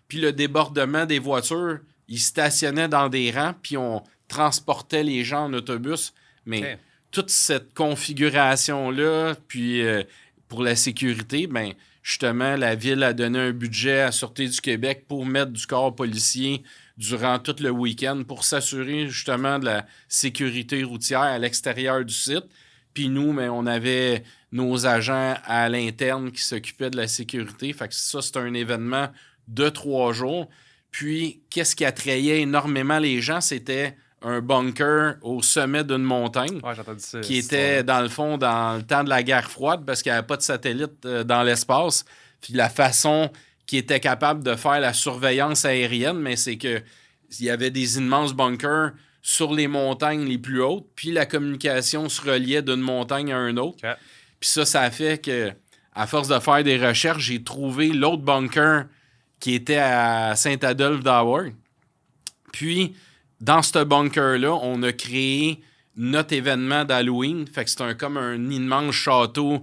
Puis le débordement des voitures, ils stationnaient dans des rangs, puis on transportait les gens en autobus. Mais toute cette configuration-là, puis pour la sécurité, ben justement, la Ville a donné un budget à Sûreté du Québec pour mettre du corps policier durant tout le week-end pour s'assurer justement de la sécurité routière à l'extérieur du site. Puis nous, ben, on avait nos agents à l'interne qui s'occupaient de la sécurité. Fait que ça, c'est un événement de 3 jours. Puis, qu'est-ce qui attrayait énormément les gens? C'était un bunker au sommet d'une montagne qui était, dans le fond, dans le temps de la guerre froide parce qu'il n'y avait pas de satellite dans l'espace. Puis la façon qu'ils étaient capables de faire la surveillance aérienne, mais c'est qu'il y avait des immenses bunkers sur les montagnes les plus hautes, puis la communication se reliait d'une montagne à une autre. Okay. Puis ça a fait que, à force de faire des recherches, j'ai trouvé l'autre bunker qui était à Saint-Adolphe-d'Howard. Puis, dans ce bunker-là, on a créé notre événement d'Halloween. Fait que c'est comme un immense château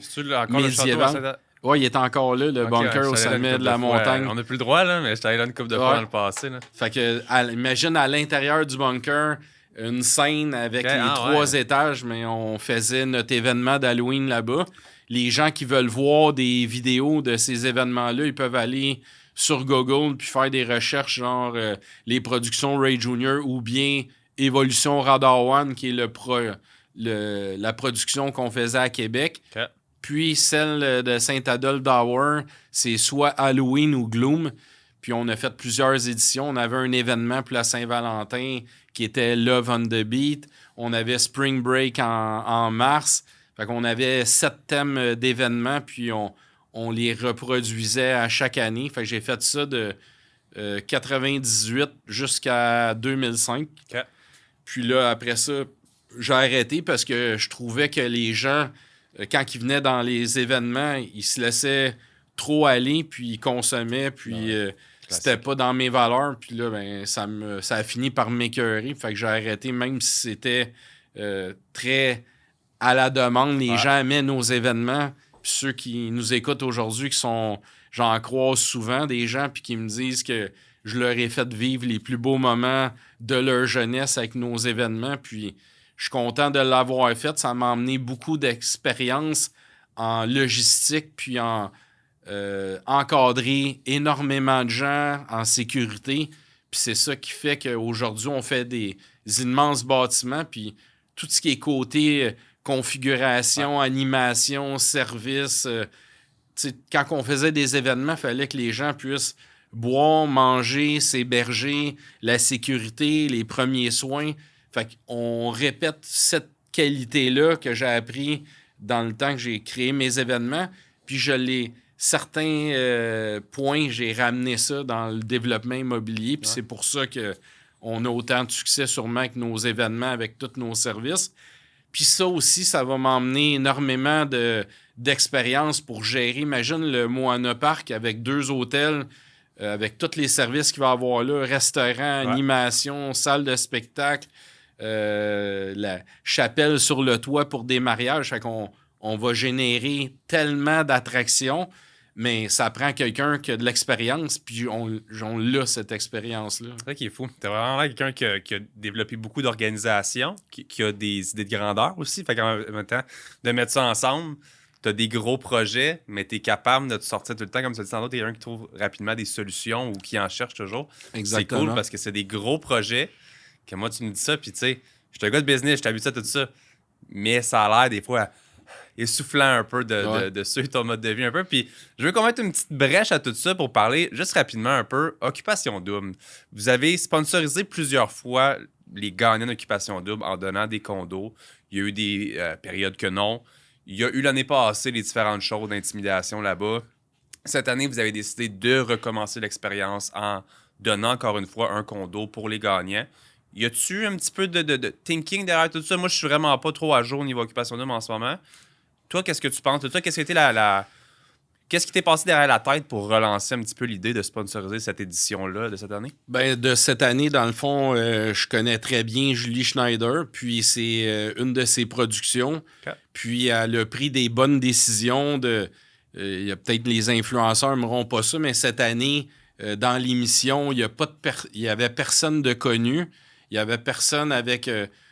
médiéval. Oui, il est encore là, le bunker au sommet de la montagne. On n'a plus le droit, là, mais j'étais allé là une couple de fois dans le passé. Là. Fait que, imagine à l'intérieur du bunker, une scène avec les 3 étages, mais on faisait notre événement d'Halloween là-bas. Les gens qui veulent voir des vidéos de ces événements-là, ils peuvent aller sur Google puis faire des recherches genre les productions Ray Jr. ou bien Évolution Radar One, qui est la production qu'on faisait à Québec. Okay. Puis celle de Saint-Adolphe-d'Howard, c'est soit Halloween ou Gloom. Puis on a fait plusieurs éditions. On avait un événement pour la Saint-Valentin qui était Love on the Beat. On avait Spring Break en mars. Fait qu'on avait 7 thèmes d'événements, puis on les reproduisait à chaque année. Fait que j'ai fait ça de 98 jusqu'à 2005. Okay. Puis là, après ça, j'ai arrêté parce que je trouvais que les gens, quand ils venaient dans les événements, ils se laissaient trop aller, puis ils consommaient, puis c'était pas dans mes valeurs. Puis là, ben, ça a fini par m'écœurer. Fait que j'ai arrêté, même si c'était très à la demande. Les gens aimaient nos événements. Puis ceux qui nous écoutent aujourd'hui, j'en croise souvent des gens, puis qui me disent que je leur ai fait vivre les plus beaux moments de leur jeunesse avec nos événements. Puis je suis content de l'avoir fait. Ça m'a emmené beaucoup d'expérience en logistique, puis en encadrer énormément de gens en sécurité. Puis c'est ça qui fait qu'aujourd'hui, on fait des immenses bâtiments. Puis tout ce qui est côté configuration, animation, service. Quand on faisait des événements, il fallait que les gens puissent boire, manger, s'héberger, la sécurité, les premiers soins. Fait qu'on répète cette qualité-là que j'ai appris dans le temps que j'ai créé mes événements. Puis certains points, j'ai ramené ça dans le développement immobilier. Puis c'est pour ça qu'on a autant de succès sûrement avec nos événements, avec tous nos services. Puis ça aussi, ça va m'emmener énormément d'expérience pour gérer. Imagine le Moana Park avec 2 hôtels, avec tous les services qu'il va y avoir là, restaurant, animation, salle de spectacle, la chapelle sur le toit pour des mariages. Fait qu'on va générer tellement d'attractions, mais ça prend quelqu'un qui a de l'expérience, puis on l'a, cette expérience-là. C'est ça qui est fou. T'es vraiment là quelqu'un qui a développé beaucoup d'organisation, qui a des idées de grandeur aussi. Fait qu'en même temps, de mettre ça ensemble, t'as des gros projets, mais t'es capable de te sortir tout le temps. Comme tu as dit tantôt, t'es quelqu'un qui trouve rapidement des solutions ou qui en cherche toujours. Exactement. C'est cool parce que c'est des gros projets que moi, tu me dis ça, puis tu sais, je suis un gars de business, je t'habitue à tout ça, mais ça a l'air des fois essoufflant un peu de suivre ton mode de vie un peu. Puis je veux qu'on mette une petite brèche à tout ça pour parler juste rapidement un peu Occupation Double. Vous avez sponsorisé plusieurs fois les gagnants d'Occupation Double en donnant des condos. Il y a eu des périodes que non. Il y a eu l'année passée les différentes choses d'intimidation là-bas. Cette année, vous avez décidé de recommencer l'expérience en donnant encore une fois un condo pour les gagnants. Y a-tu un petit peu de thinking derrière tout ça? Moi, je suis vraiment pas trop à jour au niveau Occupation Double en ce moment. Toi, qu'est-ce que tu penses? Toi, qu'est-ce qui a été Qu'est-ce qui t'est passé derrière la tête pour relancer un petit peu l'idée de sponsoriser cette édition-là de cette année? Ben, de cette année, dans le fond, je connais très bien Julie Schneider, puis c'est une de ses productions. Okay. Puis elle a pris des bonnes décisions il y a peut-être les influenceurs n'aimeront pas ça, mais cette année, dans l'émission, il y avait personne de connu. Il y avait personne avec,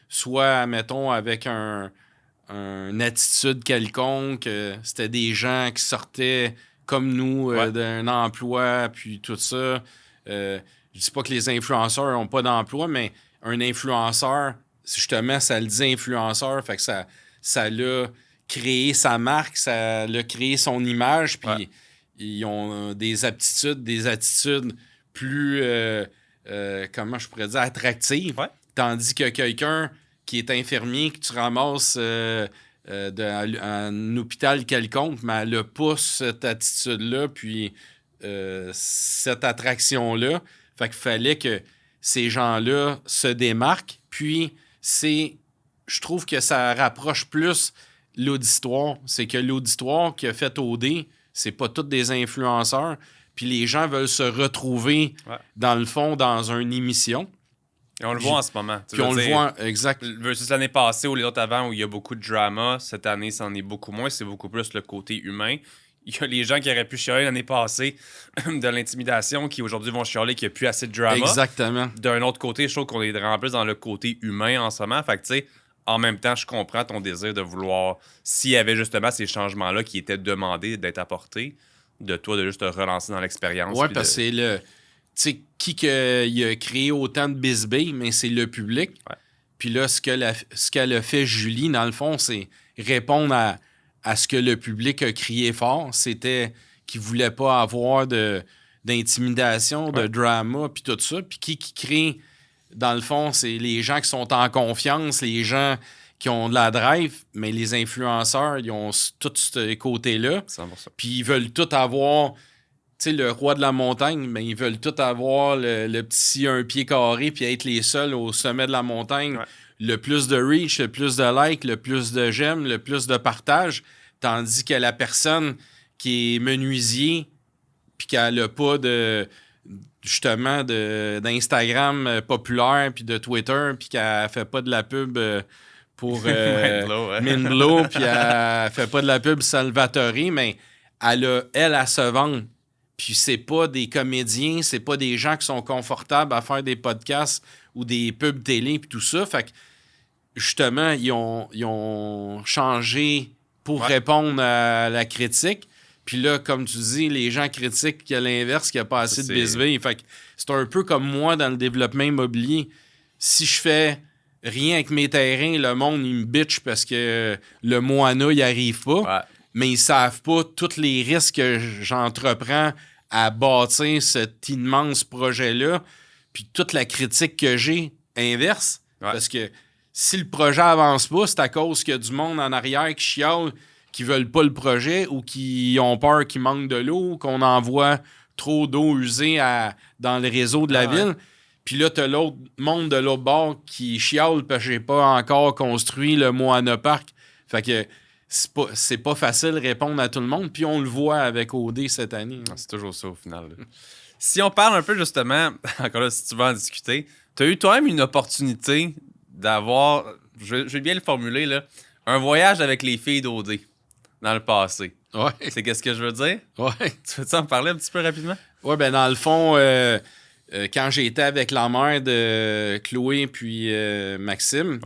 soit, mettons, avec une attitude quelconque. C'était des gens qui sortaient comme nous d'un emploi, puis tout ça. Je dis pas que les influenceurs n'ont pas d'emploi, mais un influenceur, justement, ça le dit influenceur, fait que ça l'a créé sa marque, ça l'a créé son image, puis ils ont des attitudes plus, comment je pourrais dire, attractives. Ouais. Tandis que quelqu'un qui est infirmier, que tu ramasses un hôpital quelconque, mais elle n'a pas cette attitude-là, puis cette attraction-là. Fait qu'il fallait que ces gens-là se démarquent. Puis, je trouve que ça rapproche plus l'auditoire. C'est que l'auditoire qui a fait OD, c'est pas tous des influenceurs. Puis les gens veulent se retrouver, dans le fond, dans une émission. Et on le voit en ce moment. Puis on le voit, exact. Versus l'année passée ou les autres avant où il y a beaucoup de drama, cette année, c'en est beaucoup moins. C'est beaucoup plus le côté humain. Il y a les gens qui auraient pu chialer l'année passée de l'intimidation qui aujourd'hui vont chialer qu'il n'y a plus assez de drama. Exactement. D'un autre côté, je trouve qu'on est vraiment plus dans le côté humain en ce moment. Fait que, tu sais, en même temps, je comprends ton désir de vouloir, s'il y avait justement ces changements-là qui étaient demandés d'être apportés, de toi de juste te relancer dans l'expérience. Oui, parce que c'est le... Tu sais, il a créé autant de bisbées, mais c'est le public. Ouais. Puis là, ce qu'elle a fait, Julie, dans le fond, c'est répondre à ce que le public a crié fort. C'était qu'il ne voulait pas avoir d'intimidation, de drama, puis tout ça. Puis qui crée, dans le fond, c'est les gens qui sont en confiance, les gens qui ont de la drive, mais les influenceurs, ils ont tout ce côté-là. 100%. Puis ils veulent tout avoir... Tu sais, le roi de la montagne, mais ils veulent tous avoir le petit 1 pied carré puis être les seuls au sommet de la montagne. Ouais. Le plus de reach, le plus de likes, le plus de j'aime, le plus de partage. Tandis que la personne qui est menuisier puis qu'elle n'a pas justement d'Instagram populaire puis de Twitter puis qu'elle fait pas de la pub pour Mindblow puis elle fait pas de la pub Salvatore, mais elle a se vendre. Puis c'est pas des comédiens, c'est pas des gens qui sont confortables à faire des podcasts ou des pubs télé puis tout ça. Fait que justement, ils ont changé pour répondre à la critique. Puis là, comme tu dis, les gens critiquent qu'il y a l'inverse, qu'il n'y a pas assez de bisbées. Fait que c'est un peu comme moi dans le développement immobilier. Si je fais rien avec mes terrains, le monde, il me bitch parce que le Moana, il arrive pas. Ouais. Mais ils savent pas tous les risques que j'entreprends à bâtir cet immense projet-là. Puis toute la critique que j'ai inverse. Ouais. Parce que si le projet avance pas, c'est à cause qu'il y a du monde en arrière qui chiale, qui veulent pas le projet ou qui ont peur qu'il manque de l'eau, qu'on envoie trop d'eau usée dans le réseau de la ville. Puis là, t'as l'autre monde de l'autre bord qui chiale parce que j'ai pas encore construit le Moana Park. Fait que c'est pas facile de répondre à tout le monde, puis on le voit avec OD cette année. C'est toujours ça au final. Si on parle un peu justement, encore là, si tu veux en discuter, tu as eu toi-même une opportunité d'avoir, je vais bien le formuler, là, un voyage avec les filles d'OD dans le passé. Ouais. C'est qu'est-ce que je veux dire? Ouais. Tu veux-tu en parler un petit peu rapidement? Ouais, ben dans le fond, quand j'ai été avec la mère de Chloé puis Maxime,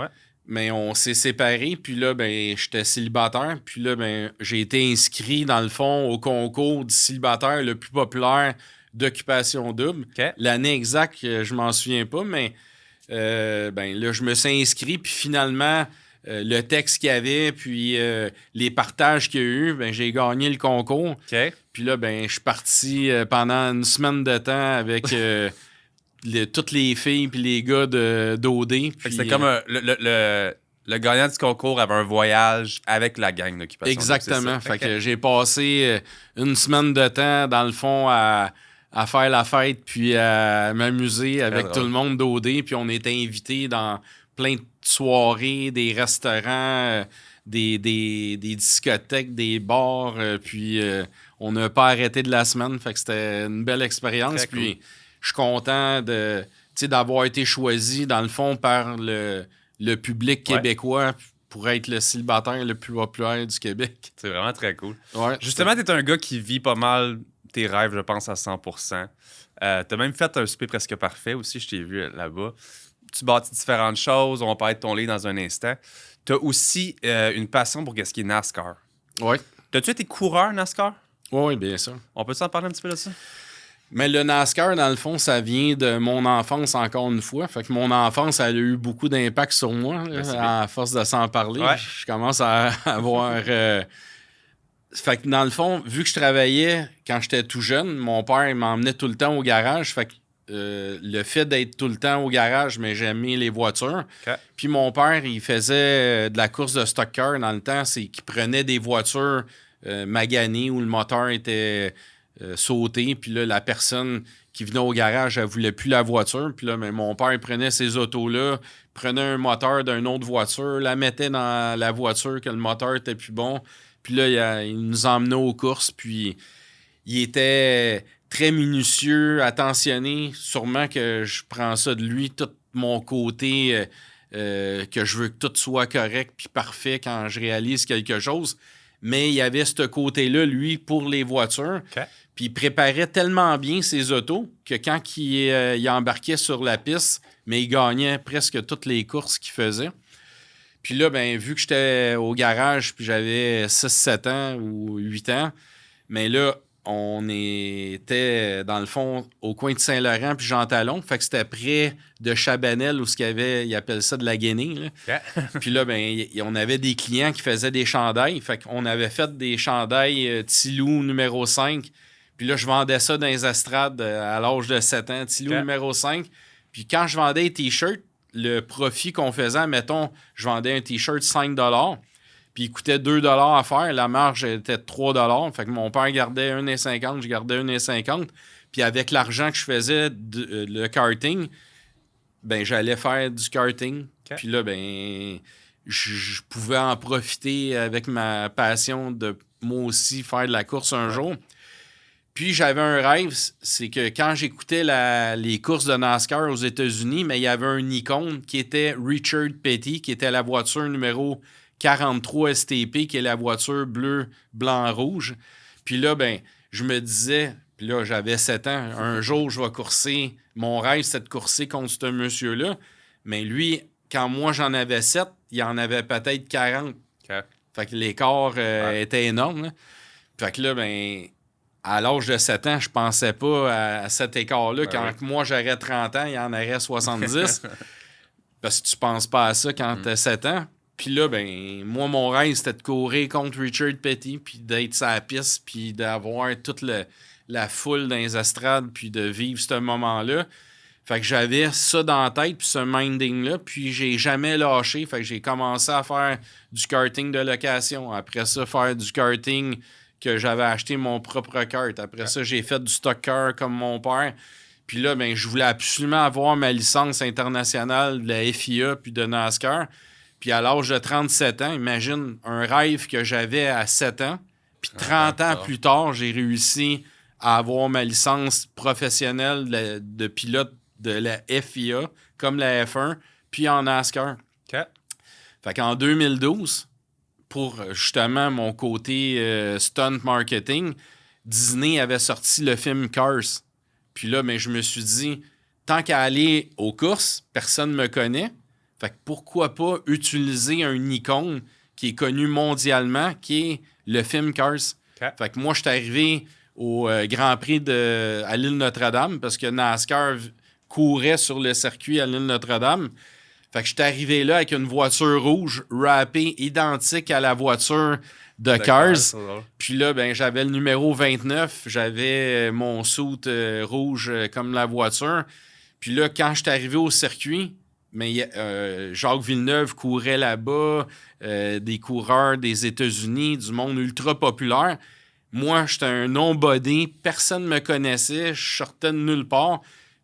mais on s'est séparés, puis là, ben, j'étais célibataire, puis là, ben, j'ai été inscrit, dans le fond, au concours du célibataire le plus populaire d'Occupation Double. Okay. L'année exacte, je m'en souviens pas, mais ben, là, je me suis inscrit, puis finalement, le texte qu'il y avait, puis les partages qu'il y a eu, ben, j'ai gagné le concours. Okay. Puis là, ben, je suis parti pendant une semaine de temps avec... toutes les filles puis les gars d'OD. C'était comme le gagnant du concours avait un voyage avec la gang d'Occupation. Exactement. Fait que j'ai passé une semaine de temps, dans le fond, à faire la fête puis à m'amuser avec tout le monde d'OD. Puis on était invités dans plein de soirées, des restaurants, des discothèques, des bars, puis on n'a pas arrêté de la semaine. Fait que c'était une belle expérience. Très puis cool. je suis content d'avoir été choisi, dans le fond, par le public québécois pour être le célibataire le plus populaire du Québec. C'est vraiment très cool. Ouais, Justement, t'es un gars qui vit pas mal tes rêves, je pense, à 100%. T'as même fait un souper presque parfait aussi, je t'ai vu là-bas. Tu bâtis différentes choses, on va parler de ton livre dans un instant. T'as aussi une passion pour ce qui est NASCAR. Oui. T'as-tu été coureur NASCAR? Oui, bien sûr. On peut s'en parler un petit peu de ça? Mais le NASCAR, dans le fond, ça vient de mon enfance, encore une fois. Fait que mon enfance, elle a eu beaucoup d'impact sur moi, là, à force de s'en parler. Ouais. Je commence à avoir... Fait que dans le fond, vu que je travaillais quand j'étais tout jeune, mon père il m'emmenait tout le temps au garage. Fait que le fait d'être tout le temps au garage, mais j'aimais les voitures. Okay. Puis mon père, il faisait de la course de stock car dans le temps. C'est qu'il prenait des voitures maganées où le moteur était sauté. Puis là, la personne qui venait au garage, elle voulait plus la voiture. Puis là, mais mon père, il prenait ces autos-là, prenait un moteur d'une autre voiture, la mettait dans la voiture que le moteur était plus bon. Puis là, il nous emmenait aux courses. Puis il était très minutieux, attentionné. Sûrement que je prends ça de lui, tout mon côté, que je veux que tout soit correct puis parfait quand je réalise quelque chose. Mais il y avait ce côté-là, lui, pour les voitures. Okay. Puis il préparait tellement bien ses autos que quand il embarquait sur la piste, mais il gagnait presque toutes les courses qu'il faisait. Puis là, ben, vu que j'étais au garage puis j'avais 6-7 ans ou 8 ans, mais là, on était, dans le fond, au coin de Saint-Laurent puis Jean-Talon. Fait que c'était près de Chabanel où ils appellent ça de la Guinée. Okay. Puis là, ben, on avait des clients qui faisaient des chandails. Fait qu'on avait fait des chandails Tilou numéro 5. Puis là, je vendais ça dans les estrades à l'âge de 7 ans, Tilou numéro 5. Puis quand je vendais les t-shirts, le profit qu'on faisait, mettons, je vendais un t-shirt 5 $, puis il coûtait 2 $ à faire. La marge était de 3 $. Fait que mon père gardait 1,50 $, je gardais 1,50 $. Puis avec l'argent que je faisais, le karting, ben j'allais faire du karting. Okay. Puis là, ben je pouvais en profiter avec ma passion de moi aussi faire de la course un jour. Puis j'avais un rêve, c'est que quand j'écoutais les courses de NASCAR aux États-Unis, mais il y avait un icône qui était Richard Petty, qui était la voiture numéro 43 STP, qui est la voiture bleu, blanc, rouge. Puis là, ben, je me disais, puis là, j'avais 7 ans, un jour, je vais courser. Mon rêve, c'était de courser contre ce monsieur-là. Mais lui, quand moi, j'en avais 7, il en avait peut-être 40. Okay. Fait que l'écart était énorme. Là. Fait que là, ben... À l'âge de 7 ans, je pensais pas à cet écart-là. Quand moi, j'aurais 30 ans, il y en aurait 70. Parce que tu penses pas à ça quand tu as 7 ans. Puis là, ben moi, mon rêve, c'était de courir contre Richard Petty, puis d'être sur la piste, puis d'avoir toute la foule dans les estrades, puis de vivre ce moment-là. Fait que j'avais ça dans la tête, puis ce minding-là, puis j'ai jamais lâché. Fait que j'ai commencé à faire du karting de location. Après ça, faire du karting que j'avais acheté mon propre kart. Après ça, j'ai fait du stock car comme mon père. Puis là, ben, je voulais absolument avoir ma licence internationale de la FIA puis de NASCAR. Puis à l'âge de 37 ans, imagine un rêve que j'avais à 7 ans. Puis 30 ans plus tard, j'ai réussi à avoir ma licence professionnelle de pilote de la FIA, comme la F1, puis en NASCAR. Okay. Fait qu'en 2012... pour justement mon côté stunt marketing, Disney avait sorti le film Cars. Puis là, ben, je me suis dit, tant qu'à aller aux courses, personne ne me connaît. Fait que pourquoi pas utiliser un icône qui est connu mondialement, qui est le film Cars. Okay. Fait que moi, je suis arrivé au Grand Prix à l'île Notre-Dame parce que NASCAR courait sur le circuit à l'île Notre-Dame. Fait que j'étais arrivé là avec une voiture rouge wrappée identique à la voiture de Cars. Puis là, ben j'avais le numéro 29. J'avais mon suit rouge comme la voiture. Puis là, quand j'étais arrivé au circuit, Jacques Villeneuve courait là-bas, des coureurs des États-Unis, du monde ultra populaire. Moi, j'étais un non-body. Personne ne me connaissait. Je sortais de nulle part.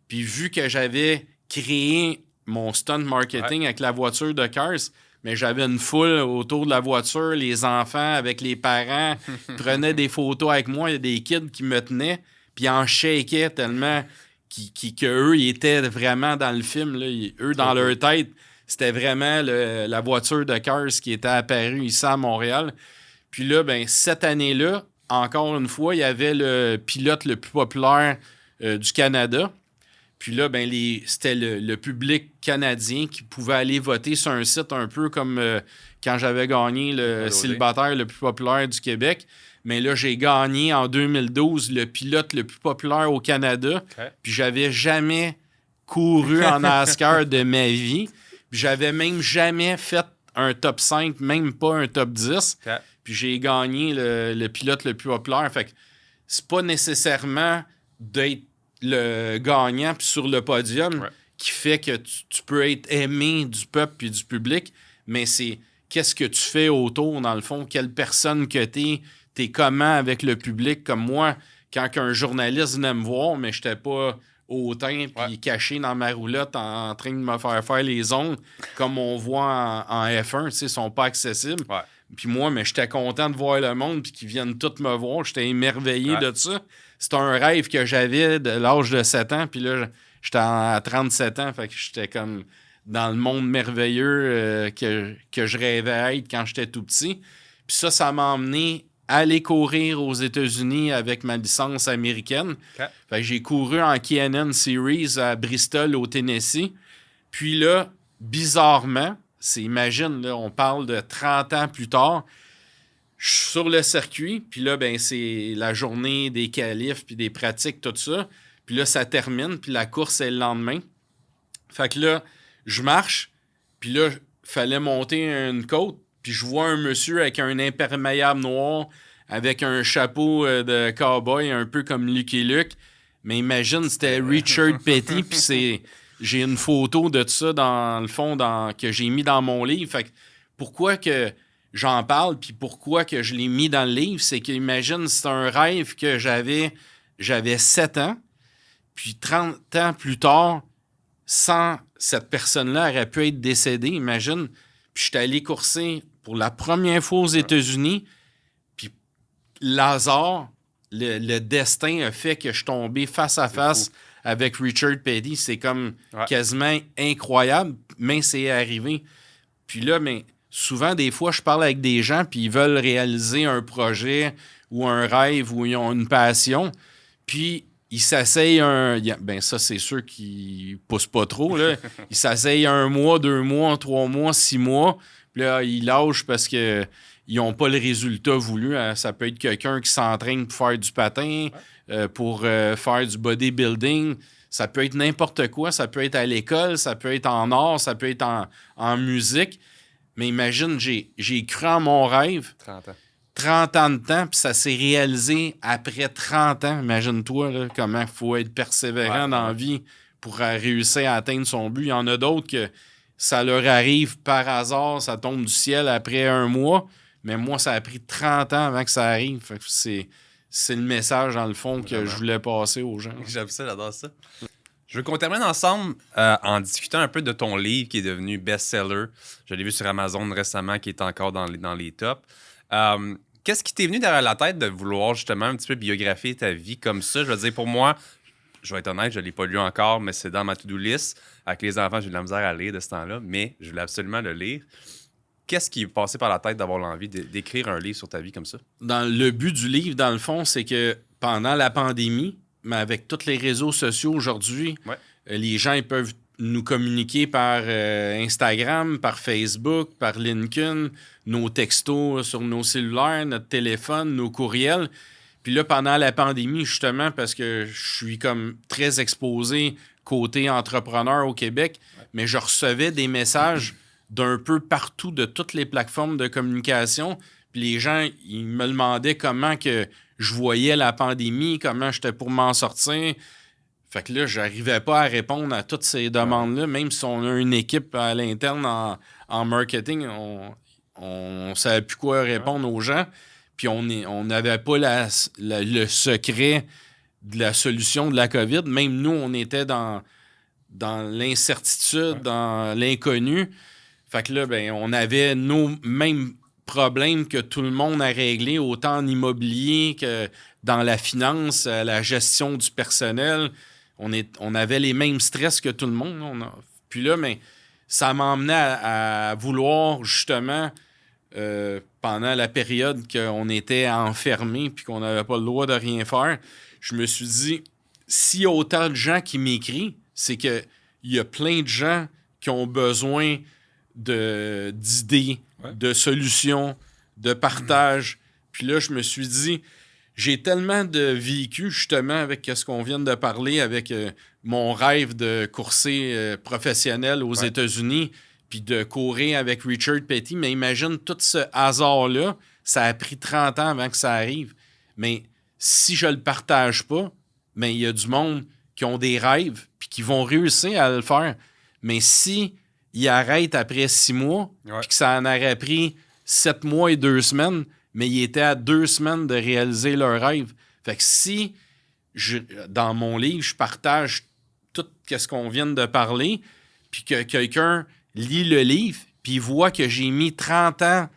Puis vu que j'avais créé mon stunt marketing avec la voiture de Cars, mais j'avais une foule autour de la voiture, les enfants avec les parents prenaient des photos avec moi, il y a des kids qui me tenaient, puis en shakaient tellement qu'eux, ils étaient vraiment dans le film. Là. Eux, dans leur tête, c'était vraiment la voiture de Cars qui était apparue ici à Montréal. Puis là, ben cette année-là, encore une fois, il y avait le pilote le plus populaire du Canada. Puis là, ben c'était le public canadien qui pouvait aller voter sur un site un peu comme quand j'avais gagné le célibataire le plus populaire du Québec. Mais là, j'ai gagné en 2012 le pilote le plus populaire au Canada. Okay. Puis j'avais jamais couru en NASCAR de ma vie. Puis j'avais même jamais fait un top 5, même pas un top 10. Okay. Puis j'ai gagné le pilote le plus populaire. Fait que c'est pas nécessairement d'être le gagnant puis sur le podium qui fait que tu peux être aimé du peuple puis du public, mais c'est qu'est-ce que tu fais autour, dans le fond, quelle personne que t'es comment avec le public, comme moi, quand un journaliste venait me voir, mais j'étais pas hautain puis caché dans ma roulotte en train de me faire les ondes, comme on voit en F1, tu sais, ils sont pas accessibles. Ouais. Puis moi, mais j'étais content de voir le monde puis qu'ils viennent tous me voir, j'étais émerveillé de ça. C'était un rêve que j'avais de l'âge de 7 ans. Puis là, j'étais à 37 ans. Fait que j'étais comme dans le monde merveilleux que je rêvais être quand j'étais tout petit. Puis ça m'a emmené à aller courir aux États-Unis avec ma licence américaine. Okay. Fait que j'ai couru en K&N Series à Bristol, au Tennessee. Puis là, bizarrement, imagine, là, on parle de 30 ans plus tard, je suis sur le circuit, puis là, ben c'est la journée des qualifs, puis des pratiques, tout ça. Puis là, ça termine, puis la course est le lendemain. Fait que là, je marche, puis là, il fallait monter une côte, puis je vois un monsieur avec un imperméable noir, avec un chapeau de cowboy, un peu comme Lucky Luke. Mais imagine, c'était Richard Petty, puis j'ai une photo de ça, dans le fond, que j'ai mis dans mon livre. Fait que pourquoi que j'en parle, puis pourquoi que je l'ai mis dans le livre, c'est qu'imagine, c'est un rêve que j'avais 7 ans, puis 30 ans plus tard, sans cette personne-là, aurait pu être décédée, imagine. Puis j'étais allé courser pour la première fois aux États-Unis, puis l'hasard, le destin a fait que je suis tombé face à face avec Richard Petty. C'est comme quasiment incroyable, mais c'est arrivé. Puis là, mais souvent, des fois, je parle avec des gens puis ils veulent réaliser un projet ou un rêve ou ils ont une passion. Puis, ils s'asseyent ça, c'est sûr qu'ils poussent pas trop, là. Ils s'asseyent 1 mois, 2 mois, 3 mois, 6 mois. Puis là, ils lâchent parce qu'ils n'ont pas le résultat voulu. Ça peut être quelqu'un qui s'entraîne pour faire du patin, pour faire du bodybuilding. Ça peut être n'importe quoi. Ça peut être à l'école, ça peut être en art, ça peut être en musique. Mais imagine, j'ai cru en mon rêve. 30 ans de temps, puis ça s'est réalisé après 30 ans. Imagine-toi là, comment il faut être persévérant dans la vie pour réussir à atteindre son but. Il y en a d'autres que ça leur arrive par hasard, ça tombe du ciel après 1 mois. Mais moi, ça a pris 30 ans avant que ça arrive. Fait que c'est le message, dans le fond, que je voulais passer aux gens. J'aime ça, j'adore ça. Je veux qu'on termine ensemble en discutant un peu de ton livre qui est devenu best-seller. Je l'ai vu sur Amazon récemment, qui est encore dans les tops. Qu'est-ce qui t'est venu derrière la tête de vouloir justement un petit peu biographier ta vie comme ça? Je veux dire, pour moi, je vais être honnête, je ne l'ai pas lu encore, mais c'est dans ma to-do list. Avec les enfants, j'ai de la misère à lire de ce temps-là, mais je voulais absolument le lire. Qu'est-ce qui est passé par la tête d'avoir l'envie d'écrire un livre sur ta vie comme ça? Le but du livre, dans le fond, c'est que pendant la pandémie, mais avec tous les réseaux sociaux aujourd'hui, les gens ils peuvent nous communiquer par Instagram, par Facebook, par LinkedIn, nos textos sur nos cellulaires, notre téléphone, nos courriels. Puis là, pendant la pandémie, justement, parce que je suis comme très exposé côté entrepreneur au Québec, mais je recevais des messages d'un peu partout, de toutes les plateformes de communication. Puis les gens, ils me demandaient comment que je voyais la pandémie, comment j'étais pour m'en sortir. Fait que là, j'arrivais pas à répondre à toutes ces demandes-là, même si on a une équipe à l'interne en marketing, on savait plus quoi répondre aux gens. Puis on n'avait pas le secret de la solution de la COVID. Même nous, on était dans l'incertitude, dans l'inconnu. Fait que là, ben, on avait nos mêmes problèmes que tout le monde a réglés, autant en immobilier que dans la finance, la gestion du personnel. On avait les mêmes stress que tout le monde. Puis là, ben, ça m'a emmené à vouloir, justement, pendant la période qu'on était enfermés puis qu'on n'avait pas le droit de rien faire, je me suis dit, s'il y a autant de gens qui m'écrivent, c'est qu'il y a plein de gens qui ont besoin d'idées, de solutions, de partage. Puis là, je me suis dit, j'ai tellement de vécu, justement, avec ce qu'on vient de parler, avec mon rêve de courser professionnel aux États-Unis, puis de courir avec Richard Petty. Mais imagine, tout ce hasard-là, ça a pris 30 ans avant que ça arrive. Mais si je le partage pas, mais il y a du monde qui ont des rêves puis qui vont réussir à le faire. Mais si ils arrêtent après 6 mois puis que ça en aurait pris 7 mois et 2 semaines, mais ils étaient à 2 semaines de réaliser leur rêve. Fait que si, dans mon livre, je partage tout ce qu'on vient de parler, puis que quelqu'un lit le livre, puis voit que j'ai mis 30 ans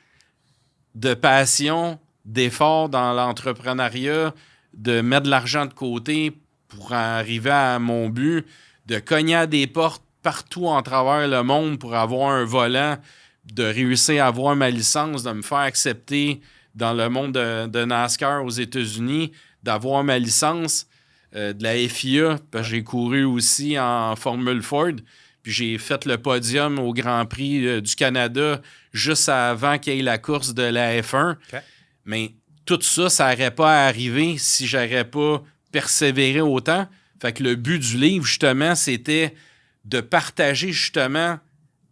de passion, d'effort dans l'entrepreneuriat, de mettre de l'argent de côté pour arriver à mon but, de cogner à des portes partout en travers le monde pour avoir un volant, de réussir à avoir ma licence, de me faire accepter dans le monde de NASCAR aux États-Unis, d'avoir ma licence de la FIA, parce que j'ai couru aussi en Formule Ford, puis j'ai fait le podium au Grand Prix du Canada juste avant qu'il y ait la course de la F1. Okay. Mais tout ça, ça n'aurait pas arrivé si j'aurais pas persévéré autant. Fait que le but du livre, justement, c'était de partager, justement,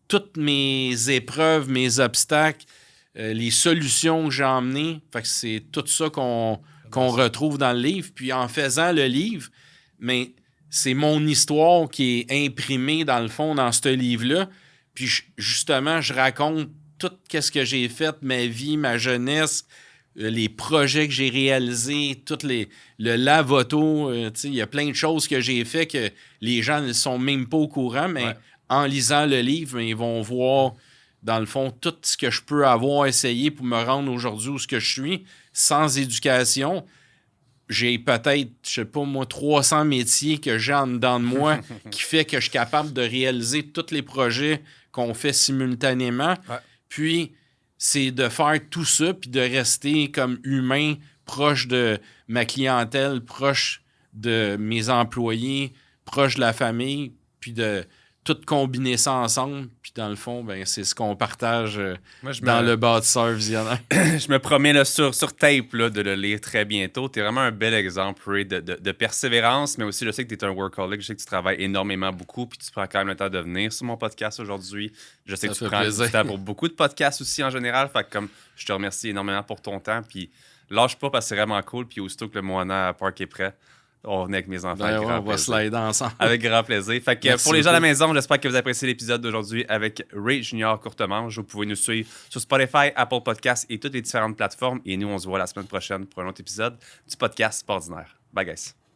toutes mes épreuves, mes obstacles, les solutions que j'ai emmenées. Fait que c'est tout ça qu'on retrouve dans le livre. Puis en faisant le livre, mais c'est mon histoire qui est imprimée, dans le fond, dans ce livre-là. Puis justement, je raconte tout ce que j'ai fait, ma vie, ma jeunesse, les projets que j'ai réalisés, le lave-auto, il y a plein de choses que j'ai fait que les gens ne sont même pas au courant, mais en lisant le livre, ils vont voir, dans le fond, tout ce que je peux avoir essayé pour me rendre aujourd'hui où je suis, sans éducation. J'ai peut-être, je sais pas moi, 300 métiers que j'ai en dedans de moi qui fait que je suis capable de réaliser tous les projets qu'on fait simultanément. Ouais. Puis, c'est de faire tout ça puis de rester comme humain, proche de ma clientèle, proche de mes employés, proche de la famille, puis de tout combiner ça ensemble. Puis dans le fond, ben, c'est ce qu'on partage dans le bâtisseur visionnaire. Je me promets là, sur tape là, de le lire très bientôt. Tu es vraiment un bel exemple, Ray, de persévérance, mais aussi je sais que tu es un workaholic, je sais que tu travailles énormément beaucoup, puis tu prends quand même le temps de venir sur mon podcast aujourd'hui. Je sais que tu prends du temps pour beaucoup de podcasts aussi en général. Fait que comme je te remercie énormément pour ton temps, puis lâche pas parce que c'est vraiment cool, puis aussitôt que le Moana Park est prêt, on venait avec mes enfants. Ben on va slider ensemble. Avec grand plaisir. Fait que pour les gens à la maison, j'espère que vous appréciez l'épisode d'aujourd'hui avec Ray Junior Courtemanche. Vous pouvez nous suivre sur Spotify, Apple Podcasts et toutes les différentes plateformes. Et nous, on se voit la semaine prochaine pour un autre épisode du podcast Sport ordinaire. Bye, guys.